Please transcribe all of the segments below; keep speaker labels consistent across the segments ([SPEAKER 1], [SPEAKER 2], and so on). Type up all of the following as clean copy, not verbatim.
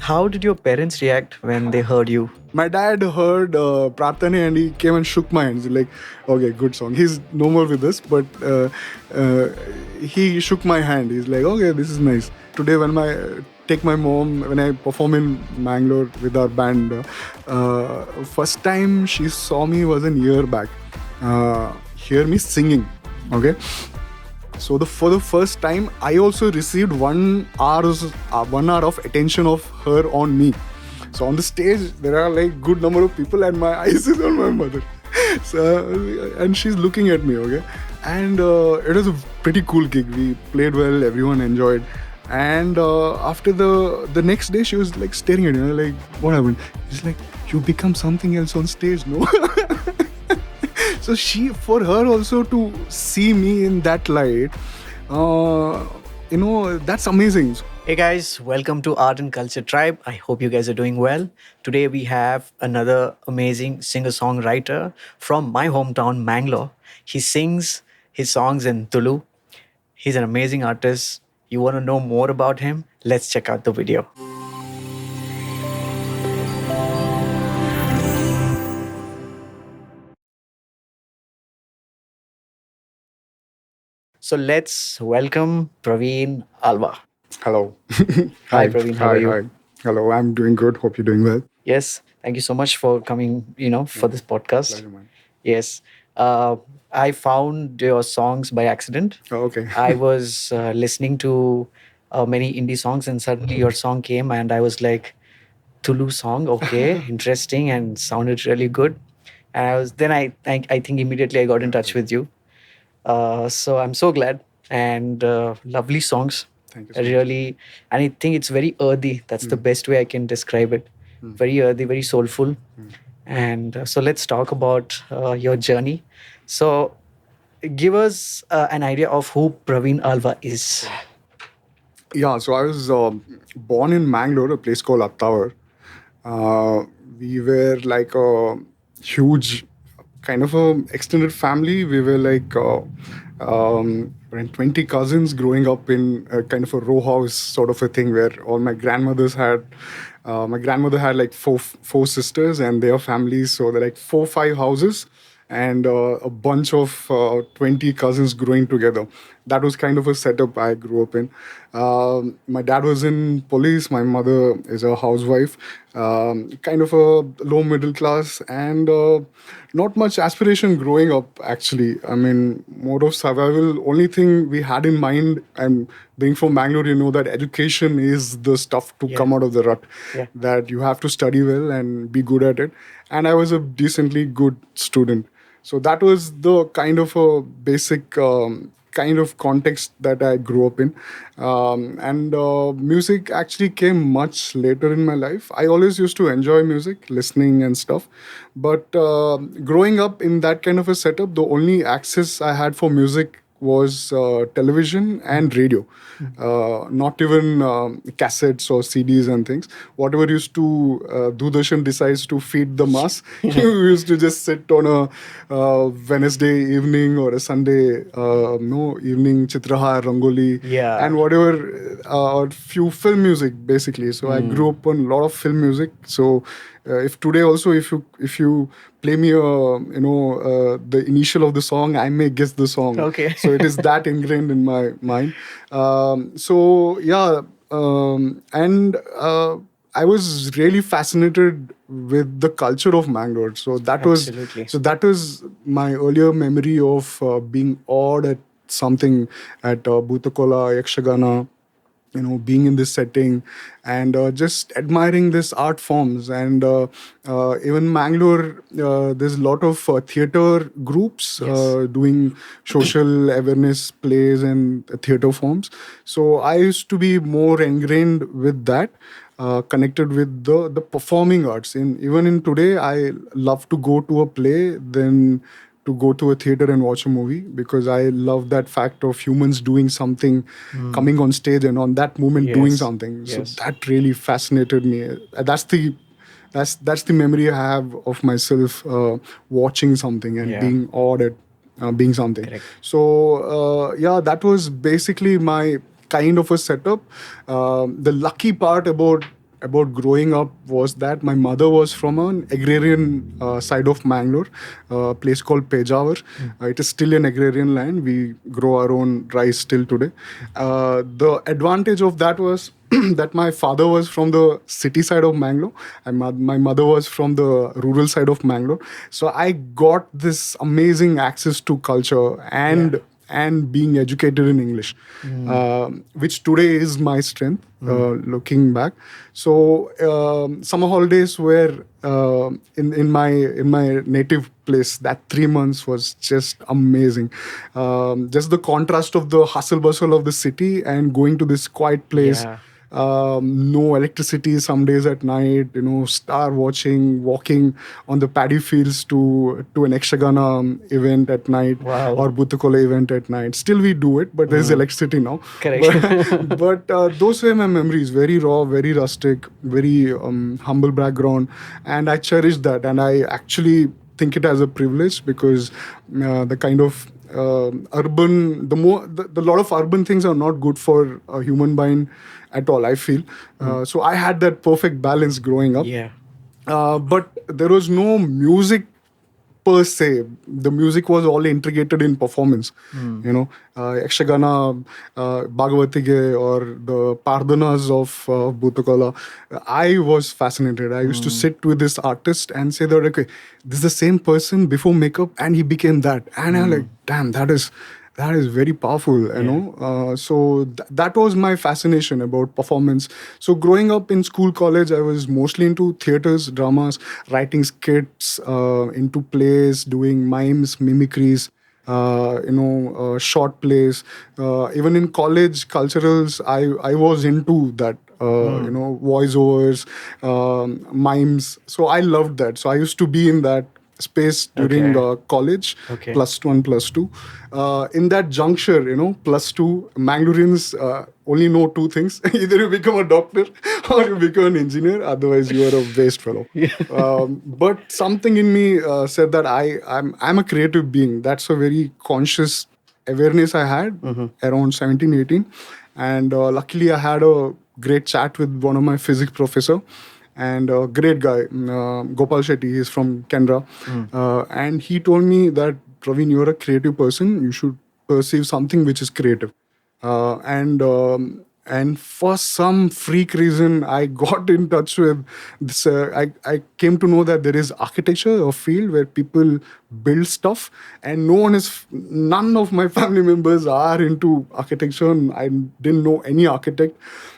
[SPEAKER 1] How did your parents react when they heard you?
[SPEAKER 2] My dad heard Prarthane and he came and shook my hands. He's like, okay, good song. He's no more with us, but he shook my hand. He's like, okay, this is nice. Today when I perform in Mangalore with our band, first time she saw me was a year back. Hear me singing, okay? So for the first time, I also received 1 hour of attention of her on me. So on the stage, there are like good number of people, and my eyes is on my mother. So and she's looking at me, okay. And it was a pretty cool gig. We played well, everyone enjoyed. And after the next day, she was like staring at me, like, what happened? She's like, you become something else on stage, no? So for her also to see me in that light, that's amazing.
[SPEAKER 1] Hey guys, welcome to Art and Culture Tribe. I hope you guys are doing well. Today we have another amazing singer-songwriter from my hometown, Mangalore. He sings his songs in Tulu. He's an amazing artist. You want to know more about him? Let's check out the video. So let's welcome Praveen Alva.
[SPEAKER 2] Hello.
[SPEAKER 1] Hi, Praveen. How are you?
[SPEAKER 2] Hi. Hello. I'm doing good. Hope you're doing well.
[SPEAKER 1] Yes. Thank you so much for coming, for this podcast.
[SPEAKER 2] Pleasure, man.
[SPEAKER 1] Yes. I found your songs by accident.
[SPEAKER 2] Oh, okay.
[SPEAKER 1] I was listening to many indie songs and suddenly your song came and I was like, Tulu song, okay, interesting and sounded really good. And I think immediately I got in touch with you. So I'm so glad and lovely songs.
[SPEAKER 2] Thank you so much.
[SPEAKER 1] Really, and I think it's very earthy. That's the best way I can describe it. Very earthy, very soulful. And so let's talk about your journey. So give us an idea of who Praveen Alva is.
[SPEAKER 2] Yeah, so I was born in Mangalore, a place called Attawar. We were like a huge kind of a extended family. We were like around 20 cousins growing up in a kind of a row house sort of a thing where all my grandmothers had. My grandmother had like four sisters and their families, so they're like 4-5 houses and a bunch of 20 cousins growing together. That was kind of a setup I grew up in. My dad was in police. My mother is a housewife. Kind of a low middle class and not much aspiration growing up, actually. I mean, more of survival. Only thing we had in mind, and being from Bangalore, you know that education is the stuff to come out of the rut.
[SPEAKER 1] Yeah.
[SPEAKER 2] That you have to study well and be good at it. And I was a decently good student. So that was the kind of a basic kind of context that I grew up in. And music actually came much later in my life. I always used to enjoy music, listening and stuff. But growing up in that kind of a setup, the only access I had for music was television and radio. Not even cassettes or CDs and things. Whatever used to Doordarshan decides to feed the mass, you used to just sit on a Wednesday evening or a Sunday evening, Chitrahar, Rangoli, and whatever, or few film music basically. So I grew up on a lot of film music. So if today also, if you play me the initial of the song, I may guess the song.
[SPEAKER 1] Okay.
[SPEAKER 2] So it is that ingrained in my mind. And I was really fascinated with the culture of Mangalore. So that was my earlier memory of being awed at something at Bhutakola, Yakshagana, being in this setting and just admiring this art forms. And even Mangalore, there's a lot of theater groups doing social awareness plays and theater forms. So I used to be more ingrained with that. Connected with the performing arts. Even in today, I love to go to a play than to go to a theater and watch a movie, because I love that fact of humans doing something, coming on stage and on that moment doing something. So that really fascinated me. That's the memory I have of myself watching something and being awed at being something.
[SPEAKER 1] Correct.
[SPEAKER 2] So that was basically my kind of a setup. The lucky part about about growing up was that my mother was from an agrarian side of Mangalore, a place called Pejawar. It is still an agrarian land. We grow our own rice still today. The advantage of that was that my father was from the city side of Mangalore and my mother was from the rural side of Mangalore. So I got this amazing access to culture and being educated in English, which today is my strength, looking back. So summer holidays were in my native place. That 3 months was just amazing. Just the contrast of the hustle bustle of the city and going to this quiet place.
[SPEAKER 1] Yeah.
[SPEAKER 2] No electricity some days at night, star watching, walking on the paddy fields to an Ekshagana event at night.
[SPEAKER 1] Wow.
[SPEAKER 2] Or Bhuttakola event at night. Still we do it, but there's electricity now.
[SPEAKER 1] Correct.
[SPEAKER 2] But those were my memories, very raw, very rustic, very humble background. And I cherish that. And I actually think it as a privilege because the kind of urban, the lot of urban things are not good for a human mind at all, I feel. So I had that perfect balance growing up.
[SPEAKER 1] Yeah.
[SPEAKER 2] But there was no music per se. The music was all integrated in performance. Yakshagana, Bhagavatige, or the Pardhanas of Bhuttakola. I was fascinated. I used to sit with this artist and say that, okay, this is the same person before makeup and he became that. And I'm like, damn, that is very powerful, so that was my fascination about performance. So growing up in school, college, I was mostly into theaters, dramas, writing skits, into plays, doing mimes, mimicries, short plays. Even in college culturals, I was into that. Voiceovers, mimes. So I loved that. So I used to be in that space during college, +1, +2. In that juncture, +2, Mangaloreans only know two things. Either you become a doctor or you become an engineer. Otherwise, you are a waste fellow. But something in me said that I'm a creative being. That's a very conscious awareness I had around 17, 18. And luckily, I had a great chat with one of my physics professor. And a great guy, Gopal Shetty, he's from Canada. And he told me that, Praveen, you're a creative person. You should perceive something which is creative. And for some freak reason, I got in touch with this. I came to know that there is architecture, a field where people build stuff, and none of my family members are into architecture. And I didn't know any architect.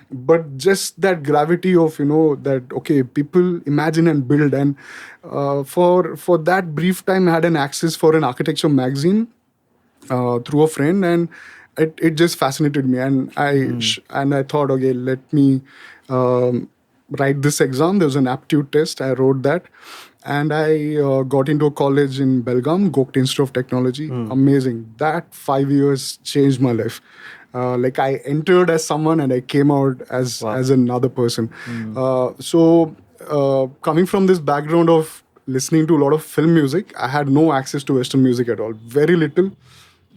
[SPEAKER 2] But just that gravity of, that, okay, people imagine and build. And for that brief time, I had an access for an architecture magazine through a friend. And it just fascinated me. And I thought, okay, let me write this exam. There was an aptitude test. I wrote that. And I got into a college in Belgaum, Gokte Institute of Technology. Amazing. That 5 years changed my life. I entered as someone and I came out as another person. So coming from this background of listening to a lot of film music, I had no access to Western music at all. Very little.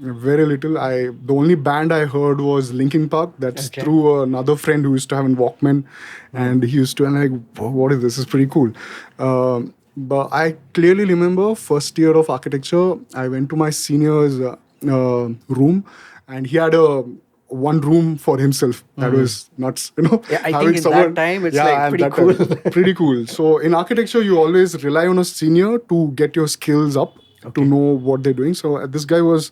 [SPEAKER 2] The only band I heard was Linkin Park. That's through another friend who used to have a Walkman, and he used to, and I'm like, what is this? This is pretty cool. But I clearly remember first year of architecture, I went to my senior's room, and he had one room for himself. That was nuts,
[SPEAKER 1] Yeah, I think in that time it's pretty cool.
[SPEAKER 2] Pretty cool. So in architecture, you always rely on a senior to get your skills up, to know what they're doing. So this guy was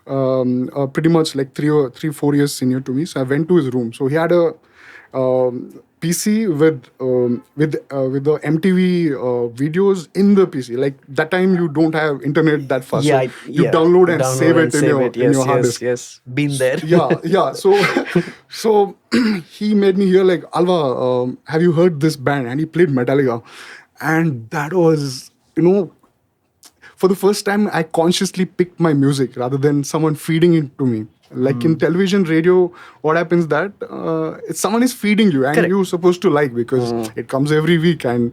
[SPEAKER 2] pretty much like 3-4 years senior to me. So I went to his room. So he had a PC with the MTV videos in the PC. Like that time you don't have internet that fast.
[SPEAKER 1] Yeah,
[SPEAKER 2] you download and save it in your hard disk.
[SPEAKER 1] Yes, been there.
[SPEAKER 2] Yeah. So he made me hear like, Alva, have you heard this band? And he played Metallica. And that was, for the first time, I consciously picked my music rather than someone feeding it to me. Like in television, radio, what happens that someone is feeding you and you're supposed to like because it comes every week and,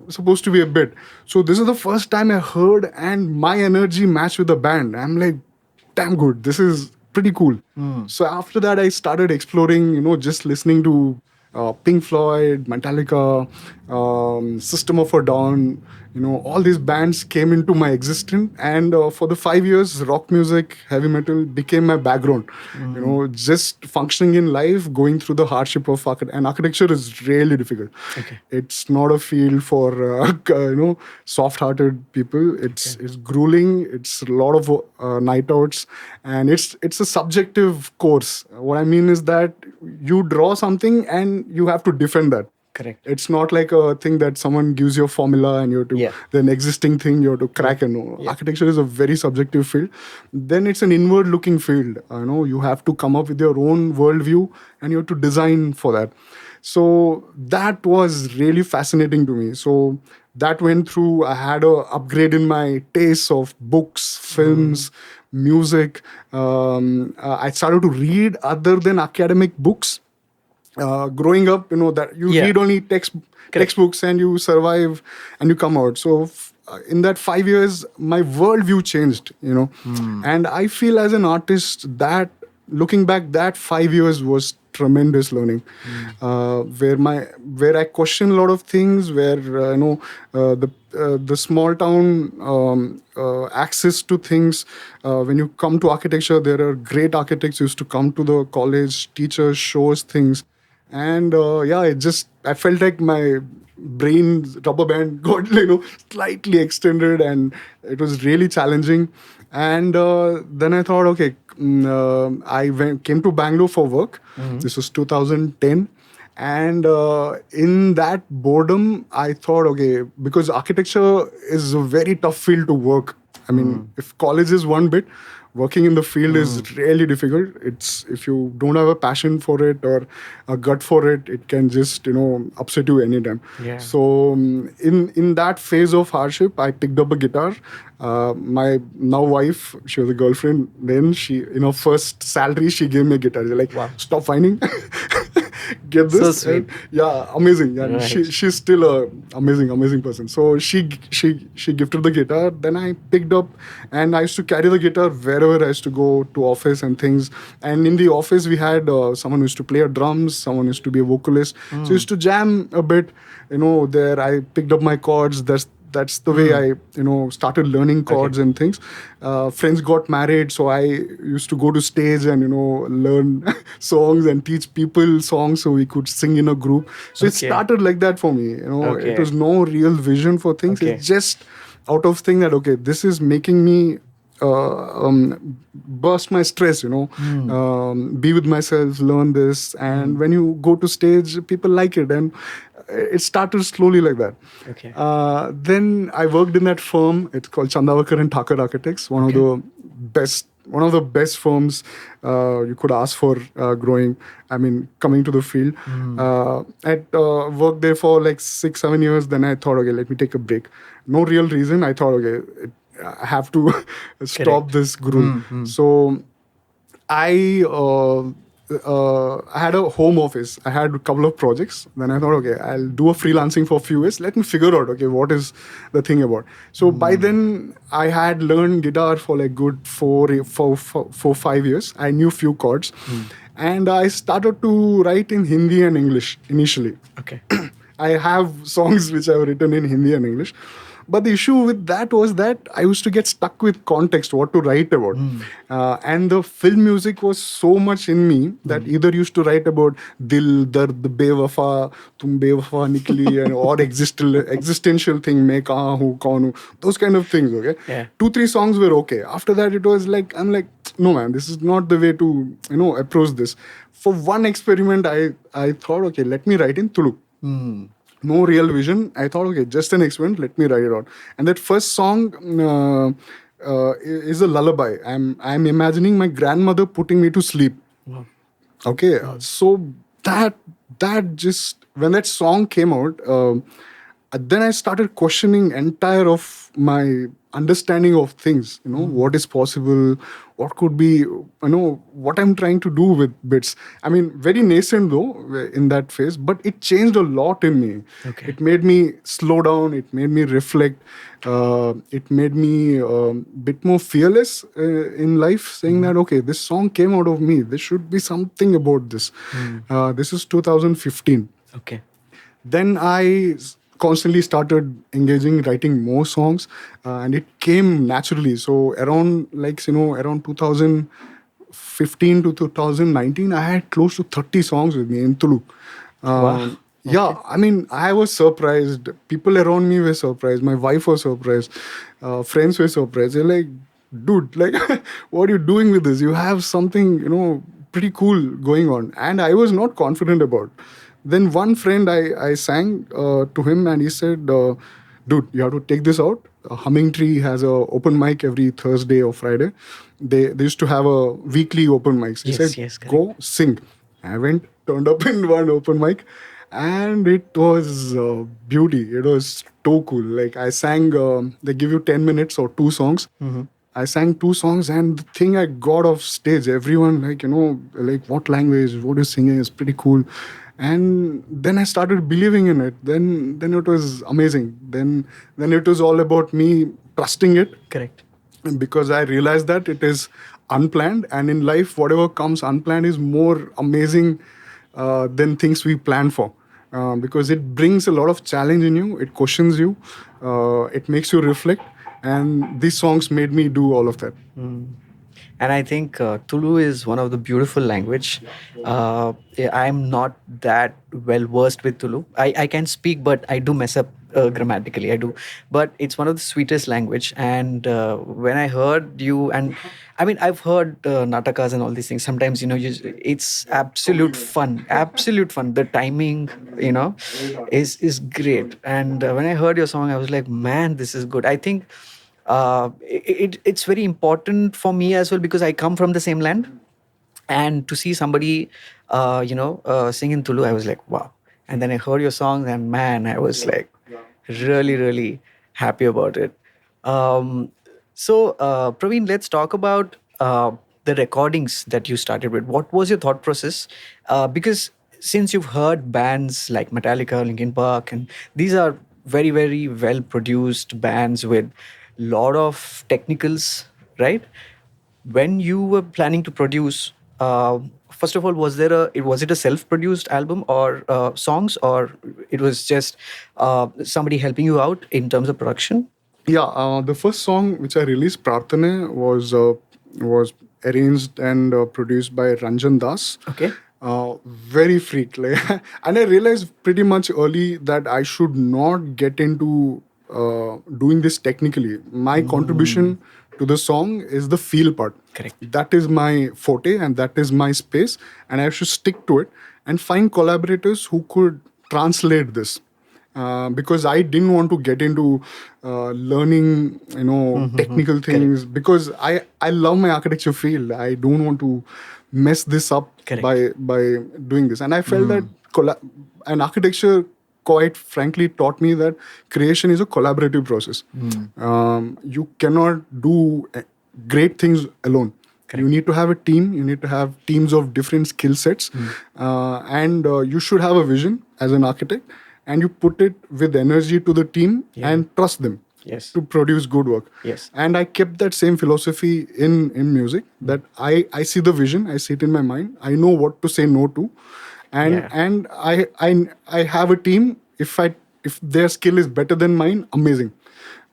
[SPEAKER 2] supposed to be a bit. So this is the first time I heard and my energy matched with the band. I'm like, damn good. This is pretty cool. So after that, I started exploring, just listening to Pink Floyd, Metallica, System of a Down. All these bands came into my existence, and for the 5 years, rock music, heavy metal became my background. Just functioning in life, going through the hardship of and architecture is really difficult.
[SPEAKER 1] Okay.
[SPEAKER 2] It's not a field for soft-hearted people. It's grueling. It's a lot of night outs, and it's a subjective course. What I mean is that you draw something and you have to defend that.
[SPEAKER 1] Correct.
[SPEAKER 2] It's not like a thing that someone gives you a formula and you have to, then existing thing you have to crack and know. Architecture is a very subjective field. Then it's an inward looking field. You have to come up with your own worldview and you have to design for that. So that was really fascinating to me. So that went through, I had a upgrade in my taste of books, films, music. I started to read other than academic books. Growing up, that you read only textbooks and you survive and you come out. So in that 5 years, my worldview changed, and I feel as an artist that looking back, that 5 years was tremendous learning, where I question a lot of things, where the small town access to things. When you come to architecture, there are great architects used to come to the college, teachers, shows things. And I felt like my brain's rubber band got slightly extended, and it was really challenging. And then I thought, okay, I came to Bangalore for work. This was 2010. And in that boredom, I thought, okay, because architecture is a very tough field to work. I mean, if college is one bit, working in the field is really difficult. It's if you don't have a passion for it or a gut for it, it can just upset you anytime.
[SPEAKER 1] Yeah.
[SPEAKER 2] So in that phase of hardship, I picked up a guitar. My now wife, she was a girlfriend. Then she, her first salary, she gave me a guitar. She's like, wow. Stop whining. Get this.
[SPEAKER 1] So sweet.
[SPEAKER 2] And, amazing. And
[SPEAKER 1] right.
[SPEAKER 2] she's still a amazing person. So she gifted the guitar. Then I picked up, and I used to carry the guitar wherever I used to go to office and things. And in the office, we had someone who used to play a drums, someone used to be a vocalist. So I used to jam a bit. There I picked up my chords. That's the way I, started learning chords and things. Friends got married, so I used to go to stage and, learn songs and teach people songs so we could sing in a group. So it started like that for me. It was no real vision for things. It's just out of thing that, okay, this is making me burst my stress, be with myself, learn this. And when you go to stage, people like it. And it started slowly like that.
[SPEAKER 1] Okay.
[SPEAKER 2] Then I worked in that firm. It's called Chandavakar and Thakur Architects, one of the best firms you could ask for coming to the field. I worked there for like 6-7 years. Then I thought, okay, let me take a break. No real reason. I thought, okay, I have to stop this groove. So I had a home office. I had a couple of projects. Then I thought, okay, I'll do a freelancing for a few years. Let me figure out, okay, what is the thing about. So by then, I had learned guitar for like good 4-5 years. I knew few chords. And I started to write in Hindi and English initially.
[SPEAKER 1] Okay.
[SPEAKER 2] I have songs which I've written in Hindi and English. But the issue with that was that I used to get stuck with context, what to write about. And the film music was so much in me that either used to write about Dil, Dard, Bewafa, Tum Bewafa Nikli, or existential thing, Main Kahan Hu, Kaun Hu, those kind of things, okay?
[SPEAKER 1] Yeah.
[SPEAKER 2] 2-3 songs were okay. After that, it was like, I'm like, no man, this is not the way to, approach this. For one experiment, I thought, okay, let me write in Tulu. No real vision. I thought, okay, just an experiment. Let me write it out. And that first song is a lullaby. I'm imagining my grandmother putting me to sleep.
[SPEAKER 1] Wow.
[SPEAKER 2] Okay, so that just when that song came out, then I started questioning entire of my understanding of things. What is possible, what could be, what I'm trying to do with bits. I mean, very nascent though in that phase, but it changed a lot in me.
[SPEAKER 1] Okay.
[SPEAKER 2] It made me slow down. It made me reflect. It made me a bit more fearless in life, saying that, okay, this song came out of me. There should be something about this. This is 2015.
[SPEAKER 1] Okay.
[SPEAKER 2] Then I constantly started engaging, writing more songs, and it came naturally. So around around 2015 to 2019, I had close to 30 songs with me in Tulu.
[SPEAKER 1] Wow.
[SPEAKER 2] Yeah,
[SPEAKER 1] Okay.
[SPEAKER 2] I mean, I was surprised. People around me were surprised. My wife was surprised. Friends were surprised. They're like, dude, like, what are you doing with this? You have something, pretty cool going on. And I was not confident about. Then one friend, I sang to him, and he said, dude, you have to take this out. Humming Tree has a open mic every Thursday or Friday. They used to have a weekly open mics. He said, go sing. I went, turned up in one open mic, and it was beauty. It was so cool. Like, I sang, they give you 10 minutes or 2 songs. I sang 2 songs, and the thing I got off stage, everyone like, what language, what you're singing is pretty cool. And then I started believing in it. Then it was amazing. Then it was all about me trusting it.
[SPEAKER 1] Correct.
[SPEAKER 2] Because I realized that it is unplanned, and in life, whatever comes unplanned is more amazing than things we plan for. Because it brings a lot of challenge in you. It questions you. It makes you reflect. And these songs made me do all of that.
[SPEAKER 1] And I think Tulu is one of the beautiful language. I'm not that well versed with Tulu. I can speak, but I do mess up grammatically. I do. But it's one of the sweetest language. And when I heard you, and I mean, I've heard natakas and all these things. Sometimes, it's absolute fun. Absolute fun. The timing, is great. And when I heard your song, I was like, man, this is good. I think it's very important for me as well, because I come from the same land, and to see somebody sing in Tulu, I was like, wow. And then I heard your song, and man, I was like really, really happy about it. So Praveen, let's talk about the recordings that you started with. What was your thought process? Because since you've heard bands like Metallica, Linkin Park, and these are very, very well produced bands with lot of technicals, right? When you were planning to produce, first of all, was it a self-produced album or songs, or it was just somebody helping you out in terms of production?
[SPEAKER 2] Yeah, the first song which I released, Prarthane, was arranged and produced by Ranjan Das.
[SPEAKER 1] Okay.
[SPEAKER 2] Very freak, like, and I realized pretty much early that I should not get into doing this technically. My contribution to the song is the feel part.
[SPEAKER 1] Correct.
[SPEAKER 2] That is my forte, and that is my space, and I should stick to it and find collaborators who could translate this. Because I didn't want to get into learning, technical things. Correct. Because I love my architecture field. I don't want to mess this up. Correct. by doing this. And I felt that an architecture, quite frankly, taught me that creation is a collaborative process. You cannot do great things alone. Correct. You need to have a team. You need to have teams of different skill sets. And you should have a vision as an architect. And you put it with energy to the team and trust them to produce good work. Yes. And I kept that same philosophy in music, that I see the vision, I see it in my mind, I know what to say no to. And I have a team. If their skill is better than mine, amazing.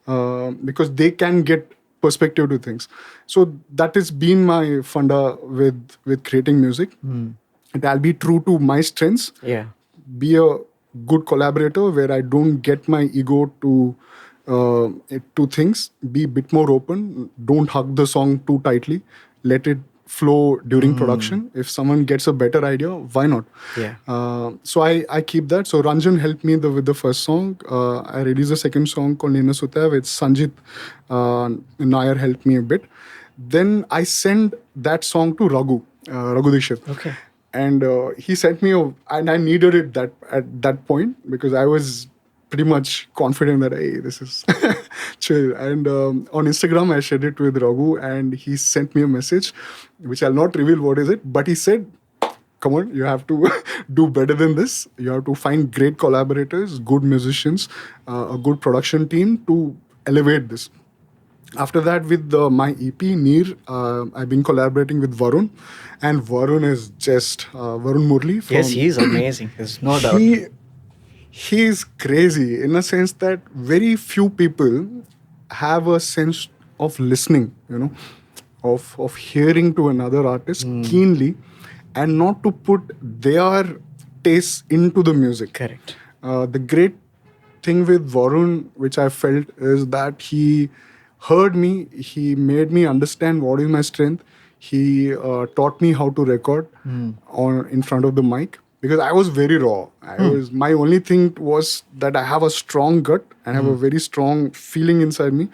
[SPEAKER 2] Because they can get perspective to things. So that has been my funda with creating music. I'll be true to my strengths. Yeah. Be a good collaborator where I don't get my ego to things. Be a bit more open. Don't hug the song too tightly. Let it flow during production. If someone gets a better idea, why not? Yeah. So I keep that. So Ranjan helped me with the first song. I released a second song called Nina Sutya with Sanjit. Nayak helped me a bit. Then I sent that song to Raghu Dikshit. Okay. And he sent me, and I needed it at that point, because I was pretty much confident that, hey, this is chill. And on Instagram, I shared it with Raghu, and he sent me a message, which I'll not reveal what is it, but he said, come on, you have to do better than this. You have to find great collaborators, good musicians, a good production team to elevate this. After that, with my EP, Neer, I've been collaborating with Varun. And Varun is just Varun Murli.
[SPEAKER 1] Yes, he's amazing. There's no doubt.
[SPEAKER 2] He is crazy in a sense that very few people have a sense of listening, of hearing to another artist keenly and not to put their tastes into the music.
[SPEAKER 1] Correct.
[SPEAKER 2] The great thing with Varun, which I felt, is that he heard me, he made me understand what is my strength. He taught me how to record in front of the mic, because I was very raw. My only thing was that I have a strong gut and have a very strong feeling inside me,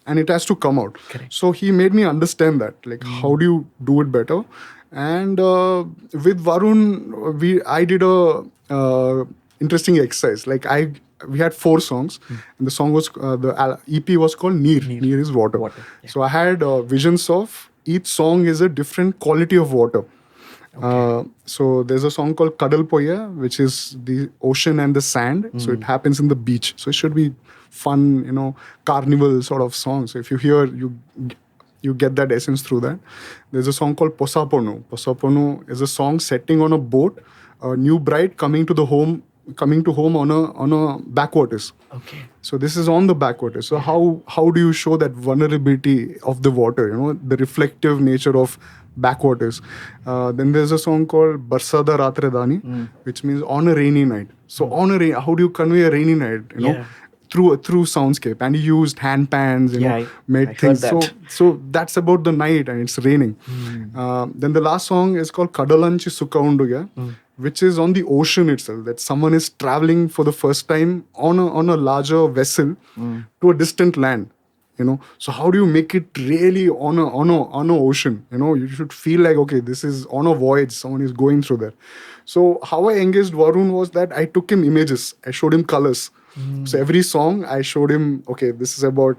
[SPEAKER 2] and it has to come out.
[SPEAKER 1] Correct.
[SPEAKER 2] So he made me understand that, like, how do you do it better? And with Varun, I did a interesting exercise. Like we had 4 songs, and the song was the EP was called Neer. Neer is water.
[SPEAKER 1] Yeah.
[SPEAKER 2] So I had visions of each song is a different quality of water. Okay. So there's a song called Kadal Poya, which is the ocean and the sand. So it happens in the beach. So it should be fun, carnival sort of song. So if you hear, you get that essence through that. There's a song called Posapono. Posapono is a song setting on a boat, a new bride coming to home on a backwaters.
[SPEAKER 1] Okay.
[SPEAKER 2] So this is on the backwaters. So how do you show that vulnerability of the water, the reflective nature of backwaters? Then there's a song called Barsada Ratre Dani, which means on a rainy night. So how do you convey a rainy night, through soundscape? And he used hand pans, made things. So that's about the night and it's raining. Then the last song is called Kadalanchi Sukha Unduga, which is on the ocean itself, that someone is traveling for the first time on a larger vessel to a distant land. So how do you make it really on a ocean? You should feel like, okay, this is on a voyage, someone is going through there. So how I engaged Varun was that I took him images, I showed him colors. So every song I showed him, okay, this is about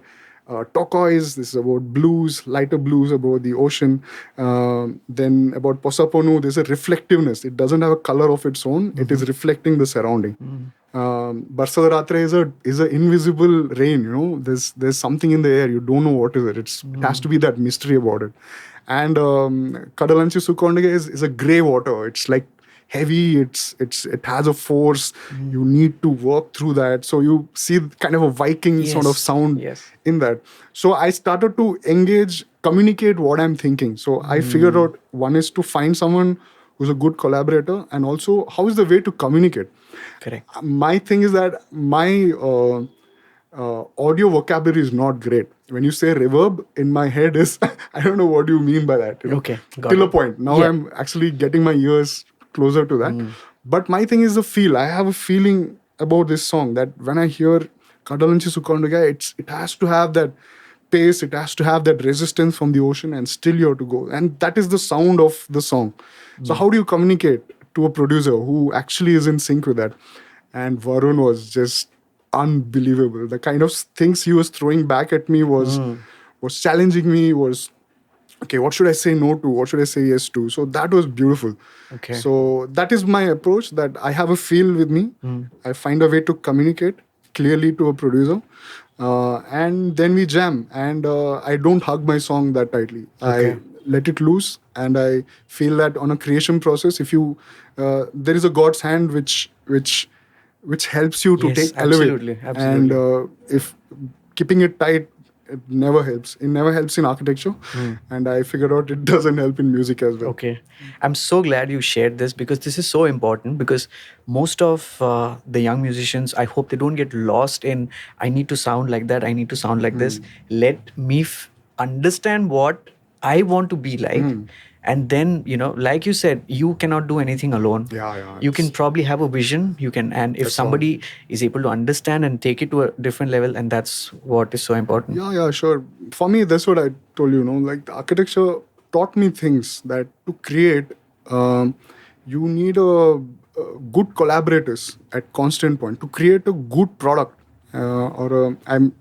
[SPEAKER 2] turquoise, this is about blues, lighter blues, about the ocean. Then about Posaponu, there's a reflectiveness. It doesn't have a color of its own. It is reflecting the surrounding. Barsada Ratre is an invisible rain. There's something in the air. You don't know what is it. It has to be that mystery about it. And Kadalanchi Sukondega is a grey water. It's like heavy, it has a force. You need to work through that. So you see kind of a Viking sort of sound in that. So I started to communicate what I'm thinking. So I figured out, one is to find someone who's a good collaborator, and also how is the way to communicate.
[SPEAKER 1] Correct.
[SPEAKER 2] My thing is that my audio vocabulary is not great. When you say reverb, in my head is I don't know what you mean by that.
[SPEAKER 1] Okay,
[SPEAKER 2] till a point. Now I'm actually getting my ears closer to that. But my thing is the feel. I have a feeling about this song that when I hear Kadalanchi Sukondaga, it has to have that pace, it has to have that resistance from the ocean, and still you have to go. And that is the sound of the song. So how do you communicate to a producer who actually is in sync with that? And Varun was just unbelievable. The kind of things he was throwing back at me was challenging me, was, okay, what should I say no to? What should I say yes to? So that was beautiful.
[SPEAKER 1] Okay.
[SPEAKER 2] So that is my approach, that I have a feel with me. I find a way to communicate clearly to a producer. And then we jam. And I don't hug my song that tightly. Okay. I let it loose. And I feel that on a creation process, if you, there is a God's hand which helps you to elevate.
[SPEAKER 1] Absolutely.
[SPEAKER 2] And if keeping it tight, it never helps. It never helps in architecture. And I figured out it doesn't help in music as well.
[SPEAKER 1] Okay. I'm so glad you shared this, because this is so important, because most of the young musicians, I hope they don't get lost in, I need to sound like that, I need to sound like this. Let me understand what I want to be like. And then, like you said, you cannot do anything alone. You can probably have a vision. You can, and if somebody is able to understand and take it to a different level, and that's what is so important.
[SPEAKER 2] Yeah, sure. For me, that's what I told you. Like the architecture taught me things that to create, you need a good collaborators at constant point to create a good product, I'm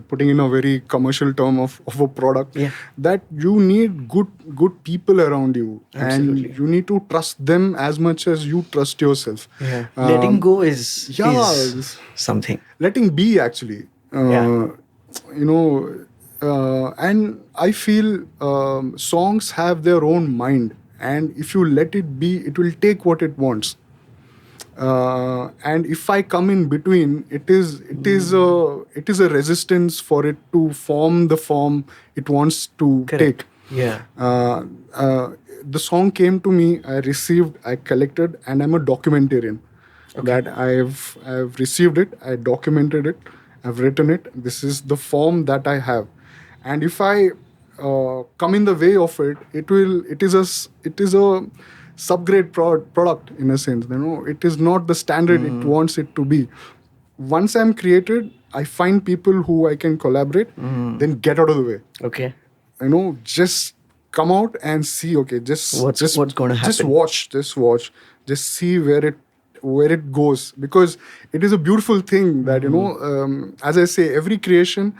[SPEAKER 2] putting in a very commercial term of a product, that you need good people around you.
[SPEAKER 1] Absolutely.
[SPEAKER 2] And you need to trust them as much as you trust yourself.
[SPEAKER 1] Letting go is something.
[SPEAKER 2] Letting be, actually. And I feel songs have their own mind, and if you let it be, it will take what it wants. And if I come in between, it is a resistance for it to form the form it wants to take. The song came to me, I received, I collected, and I'm a documentarian. That I've received it, I documented it, I've written it. This is the form that I have, and if I come in the way of it, it is a subgrade product in a sense. It is not the standard it wants it to be. Once I'm created, I find people who I can collaborate, then get out of the way. Just come out and see. What's
[SPEAKER 1] going to happen?
[SPEAKER 2] Just watch, just see where it goes, because it is a beautiful thing that as I say, every creation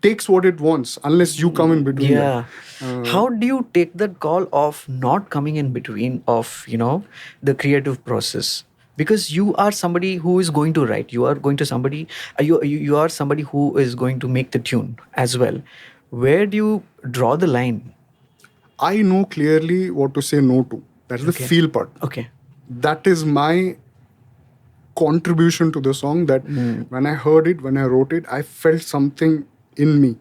[SPEAKER 2] takes what it wants unless you come in between.
[SPEAKER 1] How do you take that call of not coming in between of the creative process? Because you are somebody who is going to write, you are somebody who is going to make the tune as well. Where do you draw the line?
[SPEAKER 2] I know clearly what to say no to. That's the feel part. That is my contribution to the song, that when I heard it, when I wrote it, I felt something in me.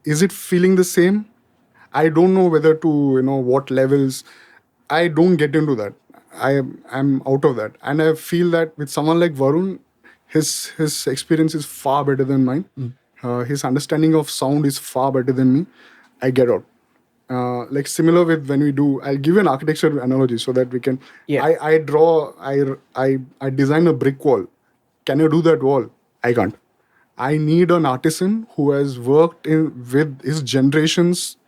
[SPEAKER 2] Is it feeling the same? I don't know whether to, what levels. I don't get into that. I'm out of that. And I feel that with someone like Varun, his experience is far better than mine. His understanding of sound is far better than me. I get out. Like similar with when we do, I'll give you an architecture analogy so that we can. I design a brick wall. Can you do that wall? I can't. I need an artisan who has worked with his generations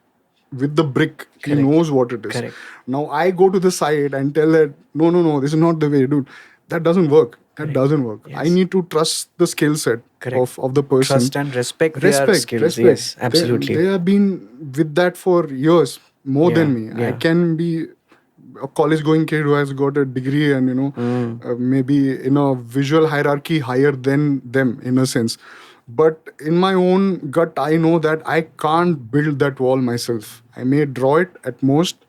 [SPEAKER 2] with the brick. He knows what it is. Now I go to the side and tell that no, this is not the way, dude. That doesn't work. That doesn't work. Yes. I need to trust the skill set of the person.
[SPEAKER 1] Trust and respect their skills. Yes, absolutely.
[SPEAKER 2] They have been with that for years, more than me. I can be a college-going kid who has got a degree and, maybe in a visual hierarchy higher than them in a sense. But in my own gut, I know that I can't build that wall myself. I may draw it at most,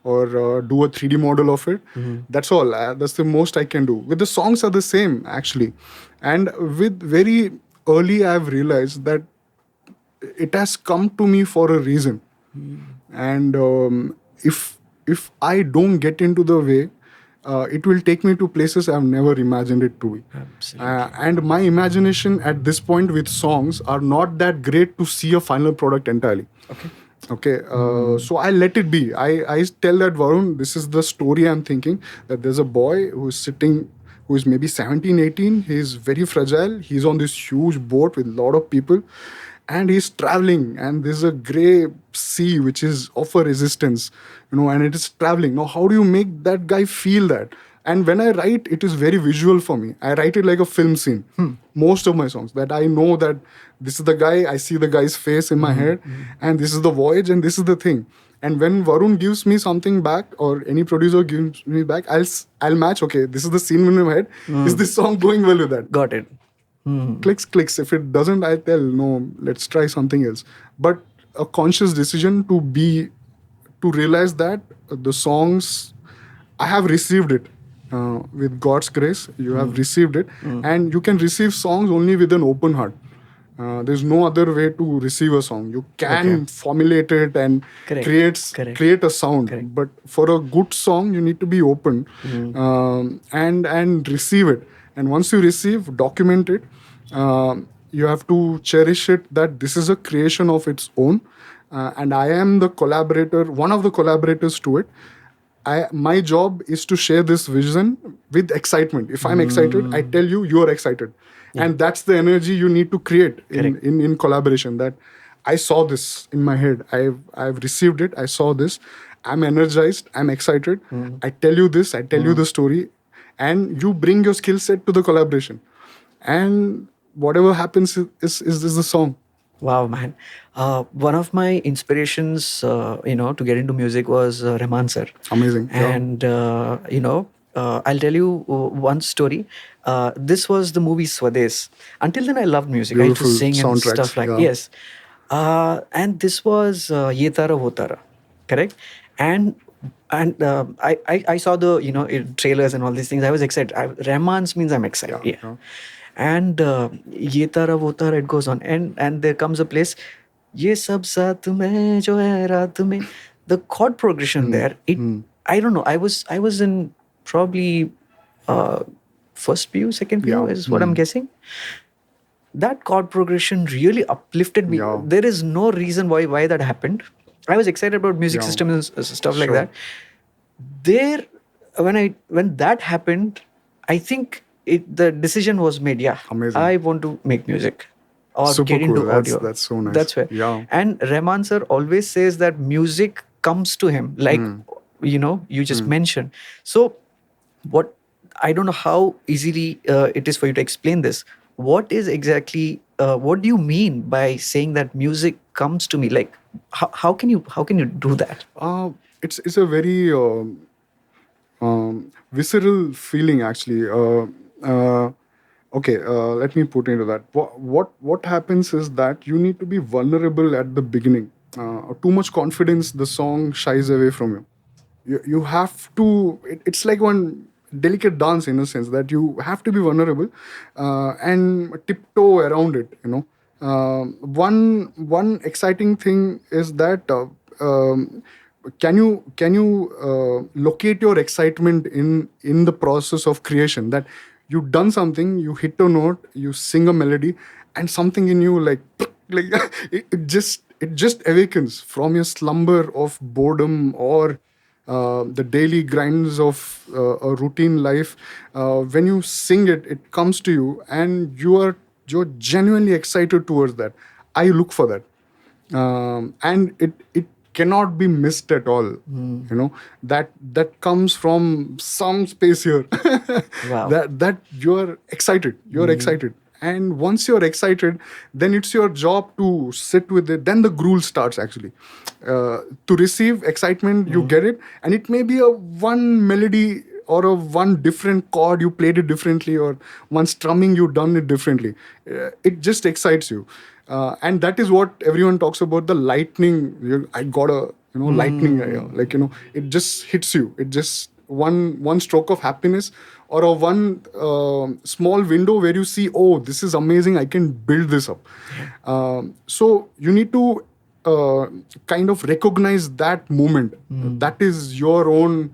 [SPEAKER 2] or do a 3D model of it. That's all. That's the most I can do. With the songs are the same, actually. And with very early, I've realized that it has come to me for a reason. And if I don't get into the way, it will take me to places I've never imagined it to be. And my imagination at this point with songs are not that great to see a final product entirely. So I let it be. I tell that Varun, this is the story I'm thinking, that there's a boy who is maybe 17, 18. He's very fragile. He's on this huge boat with a lot of people. And he's traveling. And there's a gray sea which is of a resistance. And it is traveling. Now, how do you make that guy feel that? And when I write, it is very visual for me. I write it like a film scene. Most of my songs, that I know that this is the guy, I see the guy's face in my head, and this is the voyage, and this is the thing. And when Varun gives me something back, or any producer gives me back, I'll match, okay, this is the scene in my head. Is this song going well with that?
[SPEAKER 1] Got it.
[SPEAKER 2] Clicks. If it doesn't, I tell, no, let's try something else. But a conscious decision to realize that the songs, I have received it. With God's grace, you have received it. And you can receive songs only with an open heart. There's no other way to receive a song. You can formulate it and create a sound. But for a good song, you need to be open and receive it. And once you receive, document it. You have to cherish it, that this is a creation of its own. And I am the collaborator, one of the collaborators to it. My job is to share this vision with excitement. If I'm excited, I tell you, you are excited. And that's the energy you need to create in collaboration. That I saw this in my head. I've received it. I saw this. I'm energized, I'm excited. I tell you this, I tell you the story, and you bring your skill set to the collaboration. And whatever happens is the song.
[SPEAKER 1] Wow, man. One of my inspirations, to get into music was Rahman sir.
[SPEAKER 2] Amazing.
[SPEAKER 1] And, I'll tell you one story. This was the movie Swades. Until then, I loved music.
[SPEAKER 2] Beautiful
[SPEAKER 1] I used to sing and
[SPEAKER 2] soundtracks,
[SPEAKER 1] stuff like
[SPEAKER 2] yeah.
[SPEAKER 1] yes. And this was Ye Tara Wo Tara, correct? And I saw the trailers and all these things. I was excited. Rahman's means I'm excited. Yeah. And Ye Tara Wo Tara, it goes on, and there comes a place. Ye sab saath mein jo hai raat mein. The chord progression there. I don't know. I was in probably first PU, second PU is what I'm guessing. That chord progression really uplifted me.
[SPEAKER 2] Yeah.
[SPEAKER 1] There is no reason why that happened. I was excited about music systems and stuff like that. There, when that happened, I think the decision was made. Yeah,
[SPEAKER 2] amazing.
[SPEAKER 1] I want to make music or
[SPEAKER 2] Super
[SPEAKER 1] get into
[SPEAKER 2] cool.
[SPEAKER 1] audio.
[SPEAKER 2] That's so nice.
[SPEAKER 1] That's where.
[SPEAKER 2] Yeah.
[SPEAKER 1] And Rahman sir always says that music comes to him, like you just mentioned. So, what I don't know how easily it is for you to explain this. What is exactly? What do you mean by saying that music comes to me? Like, how can you do that?
[SPEAKER 2] It's a very visceral feeling, actually. Okay, let me put into that. What happens is that you need to be vulnerable at the beginning. Too much confidence, the song shies away from you. You have to. It's like one delicate dance, in a sense, that you have to be vulnerable and tiptoe around it. One exciting thing is that can you locate your excitement in the process of creation, that you've done something, you hit a note, you sing a melody, and something in you like it just awakens from your slumber of boredom or the daily grinds of a routine life. When you sing it, it comes to you, and you're genuinely excited towards that. I look for that, and it cannot be missed at all. That comes from some space here.
[SPEAKER 1] Wow.
[SPEAKER 2] that you're excited. You're excited. And once you're excited, then it's your job to sit with it. Then the gruel starts, actually. To receive excitement, you get it. And it may be a one melody or a one different chord, you played it differently, or one strumming, you done it differently. It just excites you. And that is what everyone talks about, the lightning. I got a lightning, it just hits you. It just one stroke of happiness, or a one small window where you see, oh, this is amazing, I can build this up. So you need to kind of recognize that moment. That's your own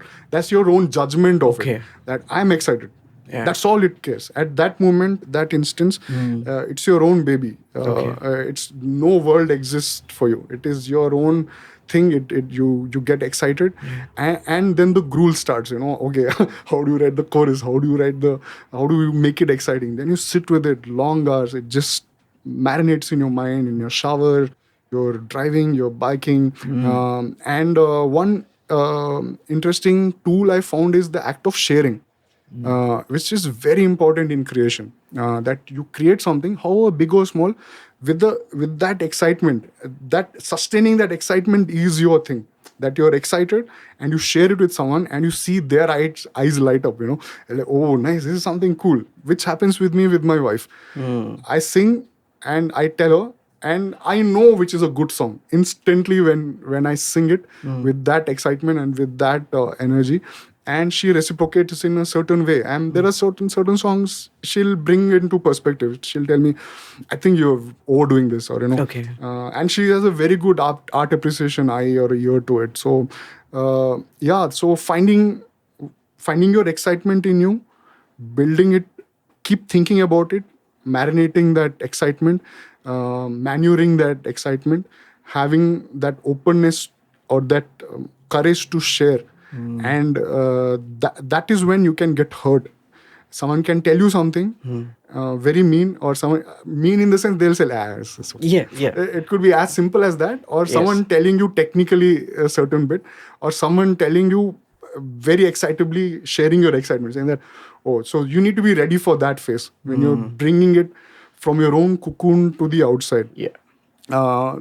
[SPEAKER 2] judgment of it, that I'm excited. That's all it cares. At that moment, that instance, it's your own baby. It's no world exists for you. It is your own thing. You get excited, and then the gruel starts. Okay, how do you write the chorus? How do you make it exciting? Then you sit with it long hours. It just marinates in your mind, in your shower, you're driving, you're biking. And one interesting tool I found is the act of sharing. Which is very important in creation. That you create something, however big or small, with that excitement, that sustaining that excitement is your thing. That you're excited and you share it with someone, and you see their eyes light up. Like, oh, nice, this is something cool. Which happens with me with my wife. I sing and I tell her, and I know which is a good song instantly when I sing it with that excitement and with that energy. And she reciprocates in a certain way. And there are certain songs she'll bring into perspective. She'll tell me, I think you're overdoing this, or
[SPEAKER 1] Okay.
[SPEAKER 2] And she has a very good art appreciation eye or ear to it. So so finding your excitement in you, building it, keep thinking about it, marinating that excitement, manuring that excitement, having that openness or that courage to share. And that is when you can get hurt. Someone can tell you something, very mean, or someone mean in the sense they'll say, it's okay.
[SPEAKER 1] Yeah.
[SPEAKER 2] It could be as simple as that, or someone telling you technically a certain bit, or someone telling you very excitably, sharing your excitement, saying that, oh, so you need to be ready for that phase when you're bringing it from your own cocoon to the outside.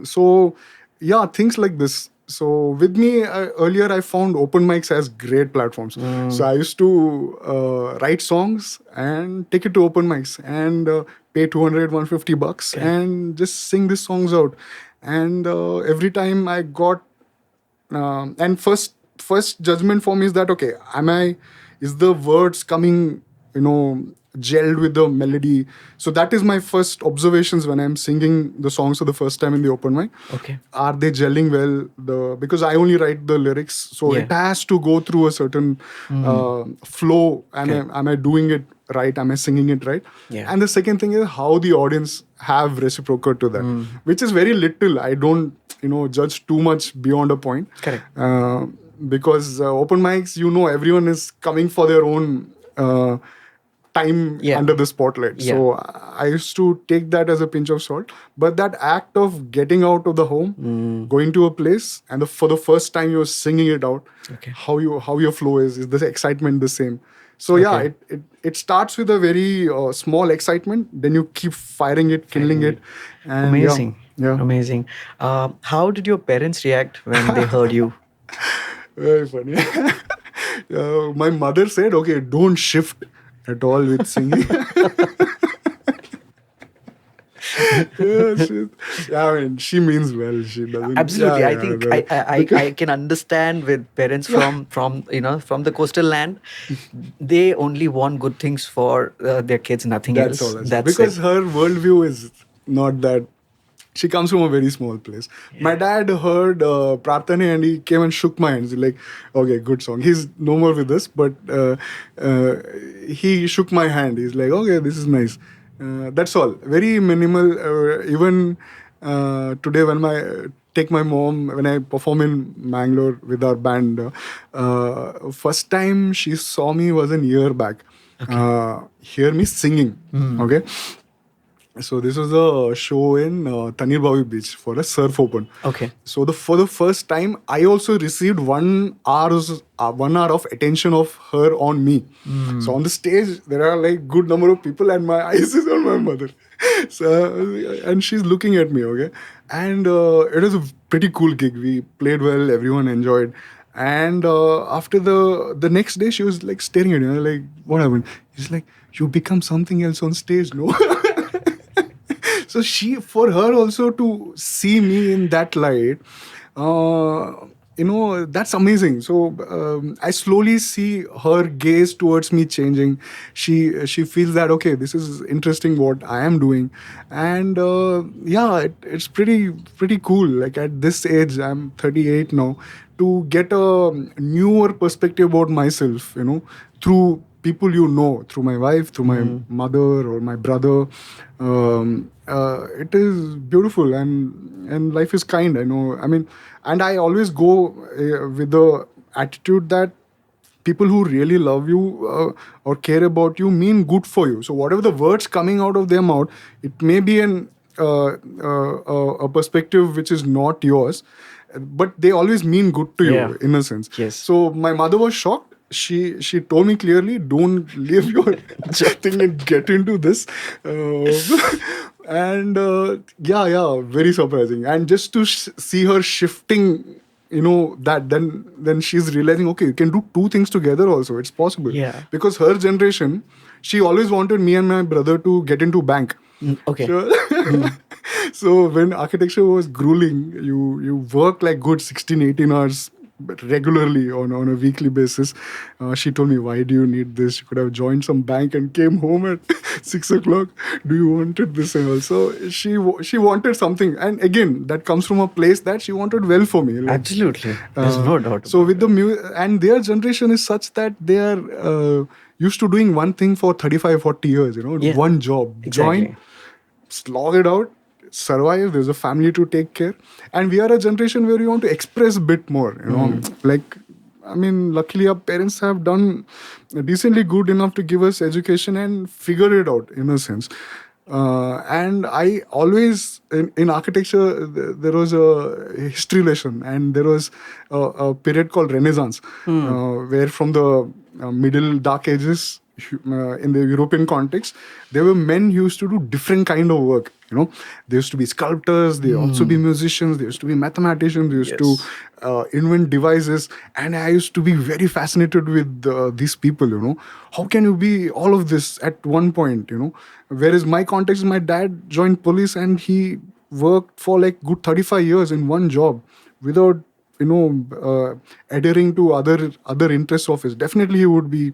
[SPEAKER 2] So yeah, things like this. So with me, earlier I found open mics as great platforms. So I used to write songs and take it to open mics and pay 200, 150 bucks and just sing these songs out. And every time I got, and first judgment for me is that, okay, is the words coming, gelled with the melody? So that is my first observations when I'm singing the songs for the first time in the open mic.
[SPEAKER 1] Okay.
[SPEAKER 2] Are they gelling well? Because I only write the lyrics, so it has to go through a certain flow. Am I doing it right? Am I singing it right? And the second thing is how the audience have reciprocated to that, which is very little. I don't, judge too much beyond a point.
[SPEAKER 1] Correct.
[SPEAKER 2] Because open mics, everyone is coming for their own time under the spotlight. So I used to take that as a pinch of salt. But that act of getting out of the home, going to a place, and for the first time you're singing it out, how your flow is the excitement the same? So it starts with a very small excitement, then you keep firing it, kindling it. And
[SPEAKER 1] amazing. Amazing. How did your parents react when they heard you?
[SPEAKER 2] Very funny. My mother said, okay, don't shift at all with singing. She means well. She doesn't.
[SPEAKER 1] Absolutely. I think I can understand with parents from the coastal land. They only want good things for their kids, nothing else.
[SPEAKER 2] That's because her worldview is not that. She comes from a very small place. My dad heard Prarthane and he came and shook my hands. He's like, okay, good song. He's no more with us, but he shook my hand. He's like, okay, this is nice. That's all. Very minimal. Even today when when I perform in Mangalore with our band, first time she saw me was a year back. Hear me singing. Okay. So this was a show in Tanir Bawi Beach for a surf open.
[SPEAKER 1] Okay.
[SPEAKER 2] So for the first time, I also received 1 hour of attention of her on me. So on the stage, there are like good number of people, and my eyes is on my mother. So and she's looking at me. Okay, and it was a pretty cool gig. We played well. Everyone enjoyed. And after the next day, she was like staring at me. Like, what happened? She's like, you become something else on stage, no? So for her also to see me in that light, that's amazing. So I slowly see her gaze towards me changing. She feels that, okay, this is interesting what I am doing, and it's pretty cool. Like at this age, I'm 38 now, to get a newer perspective about myself, through people through my wife, through my mother or my brother. It is beautiful, and life is kind. And I always go with the attitude that people who really love you or care about you mean good for you. So whatever the words coming out of their mouth, it may be a perspective which is not yours, but they always mean good to you in a sense.
[SPEAKER 1] Yes.
[SPEAKER 2] So my mother was shocked. She told me clearly, don't leave your thing and get into this. And very surprising. And just to see her shifting, that then she's realizing, okay, you can do two things together also. It's possible.
[SPEAKER 1] Yeah.
[SPEAKER 2] Because her generation, she always wanted me and my brother to get into bank.
[SPEAKER 1] Okay.
[SPEAKER 2] So when architecture was grueling, you work like good 16, 18 hours regularly on a weekly basis. She told me, why do you need this? You could have joined some bank and came home at 6 o'clock. Do you wanted this? And also she wanted something, and again that comes from a place that she wanted well for me. Like,
[SPEAKER 1] absolutely, there's no doubt.
[SPEAKER 2] So with and their generation is such that they are used to doing one thing for 35, 40 years. One job.
[SPEAKER 1] Exactly.
[SPEAKER 2] Join, slog it out, survive. There's a family to take care, and we are a generation where we want to express a bit more. Like I mean, luckily our parents have done decently good enough to give us education and figure it out in a sense. And I always, in architecture, there was a history lesson, and there was a period called Renaissance, where from the middle dark ages, in the European context, there were men who used to do different kind of work. There used to be sculptors, there also be musicians, there used to be mathematicians, there used to invent devices, and I used to be very fascinated with these people. How can you be all of this at one point? Whereas my context, my dad joined police and he worked for like good 35 years in one job without adhering to other interests of his. Definitely he would be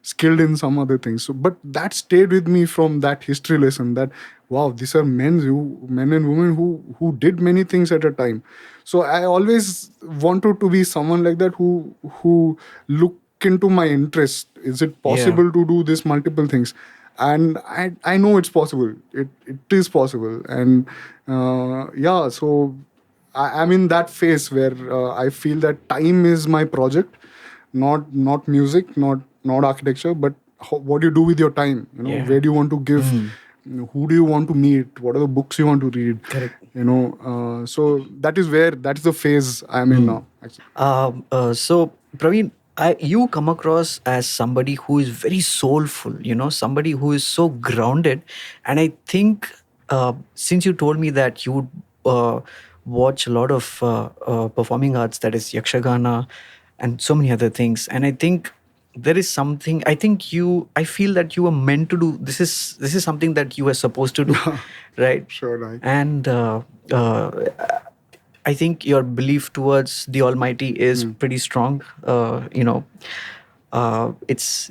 [SPEAKER 2] skilled in some other things. So, but that stayed with me from that history lesson, that wow, these are men and women who did many things at a time. So I always wanted to be someone like that who look into my interest. Is it possible to do this multiple things? And I know it's possible. It is possible. And so I'm in that phase where I feel that time is my project, not music, not architecture, but what do you do with your time? Where do you want to give? Who do you want to meet? What are the books you want to read?
[SPEAKER 1] Correct.
[SPEAKER 2] So that is the phase I'm in now. Actually.
[SPEAKER 1] So Praveen, you come across as somebody who is very soulful, somebody who is so grounded. And I think since you told me that you would watch a lot of performing arts, that is Yakshagana and so many other things. And I think there is something, I feel that you were meant to do. This is something that you were supposed to do, right?
[SPEAKER 2] Sure, right.
[SPEAKER 1] And I think your belief towards the Almighty is pretty strong. It's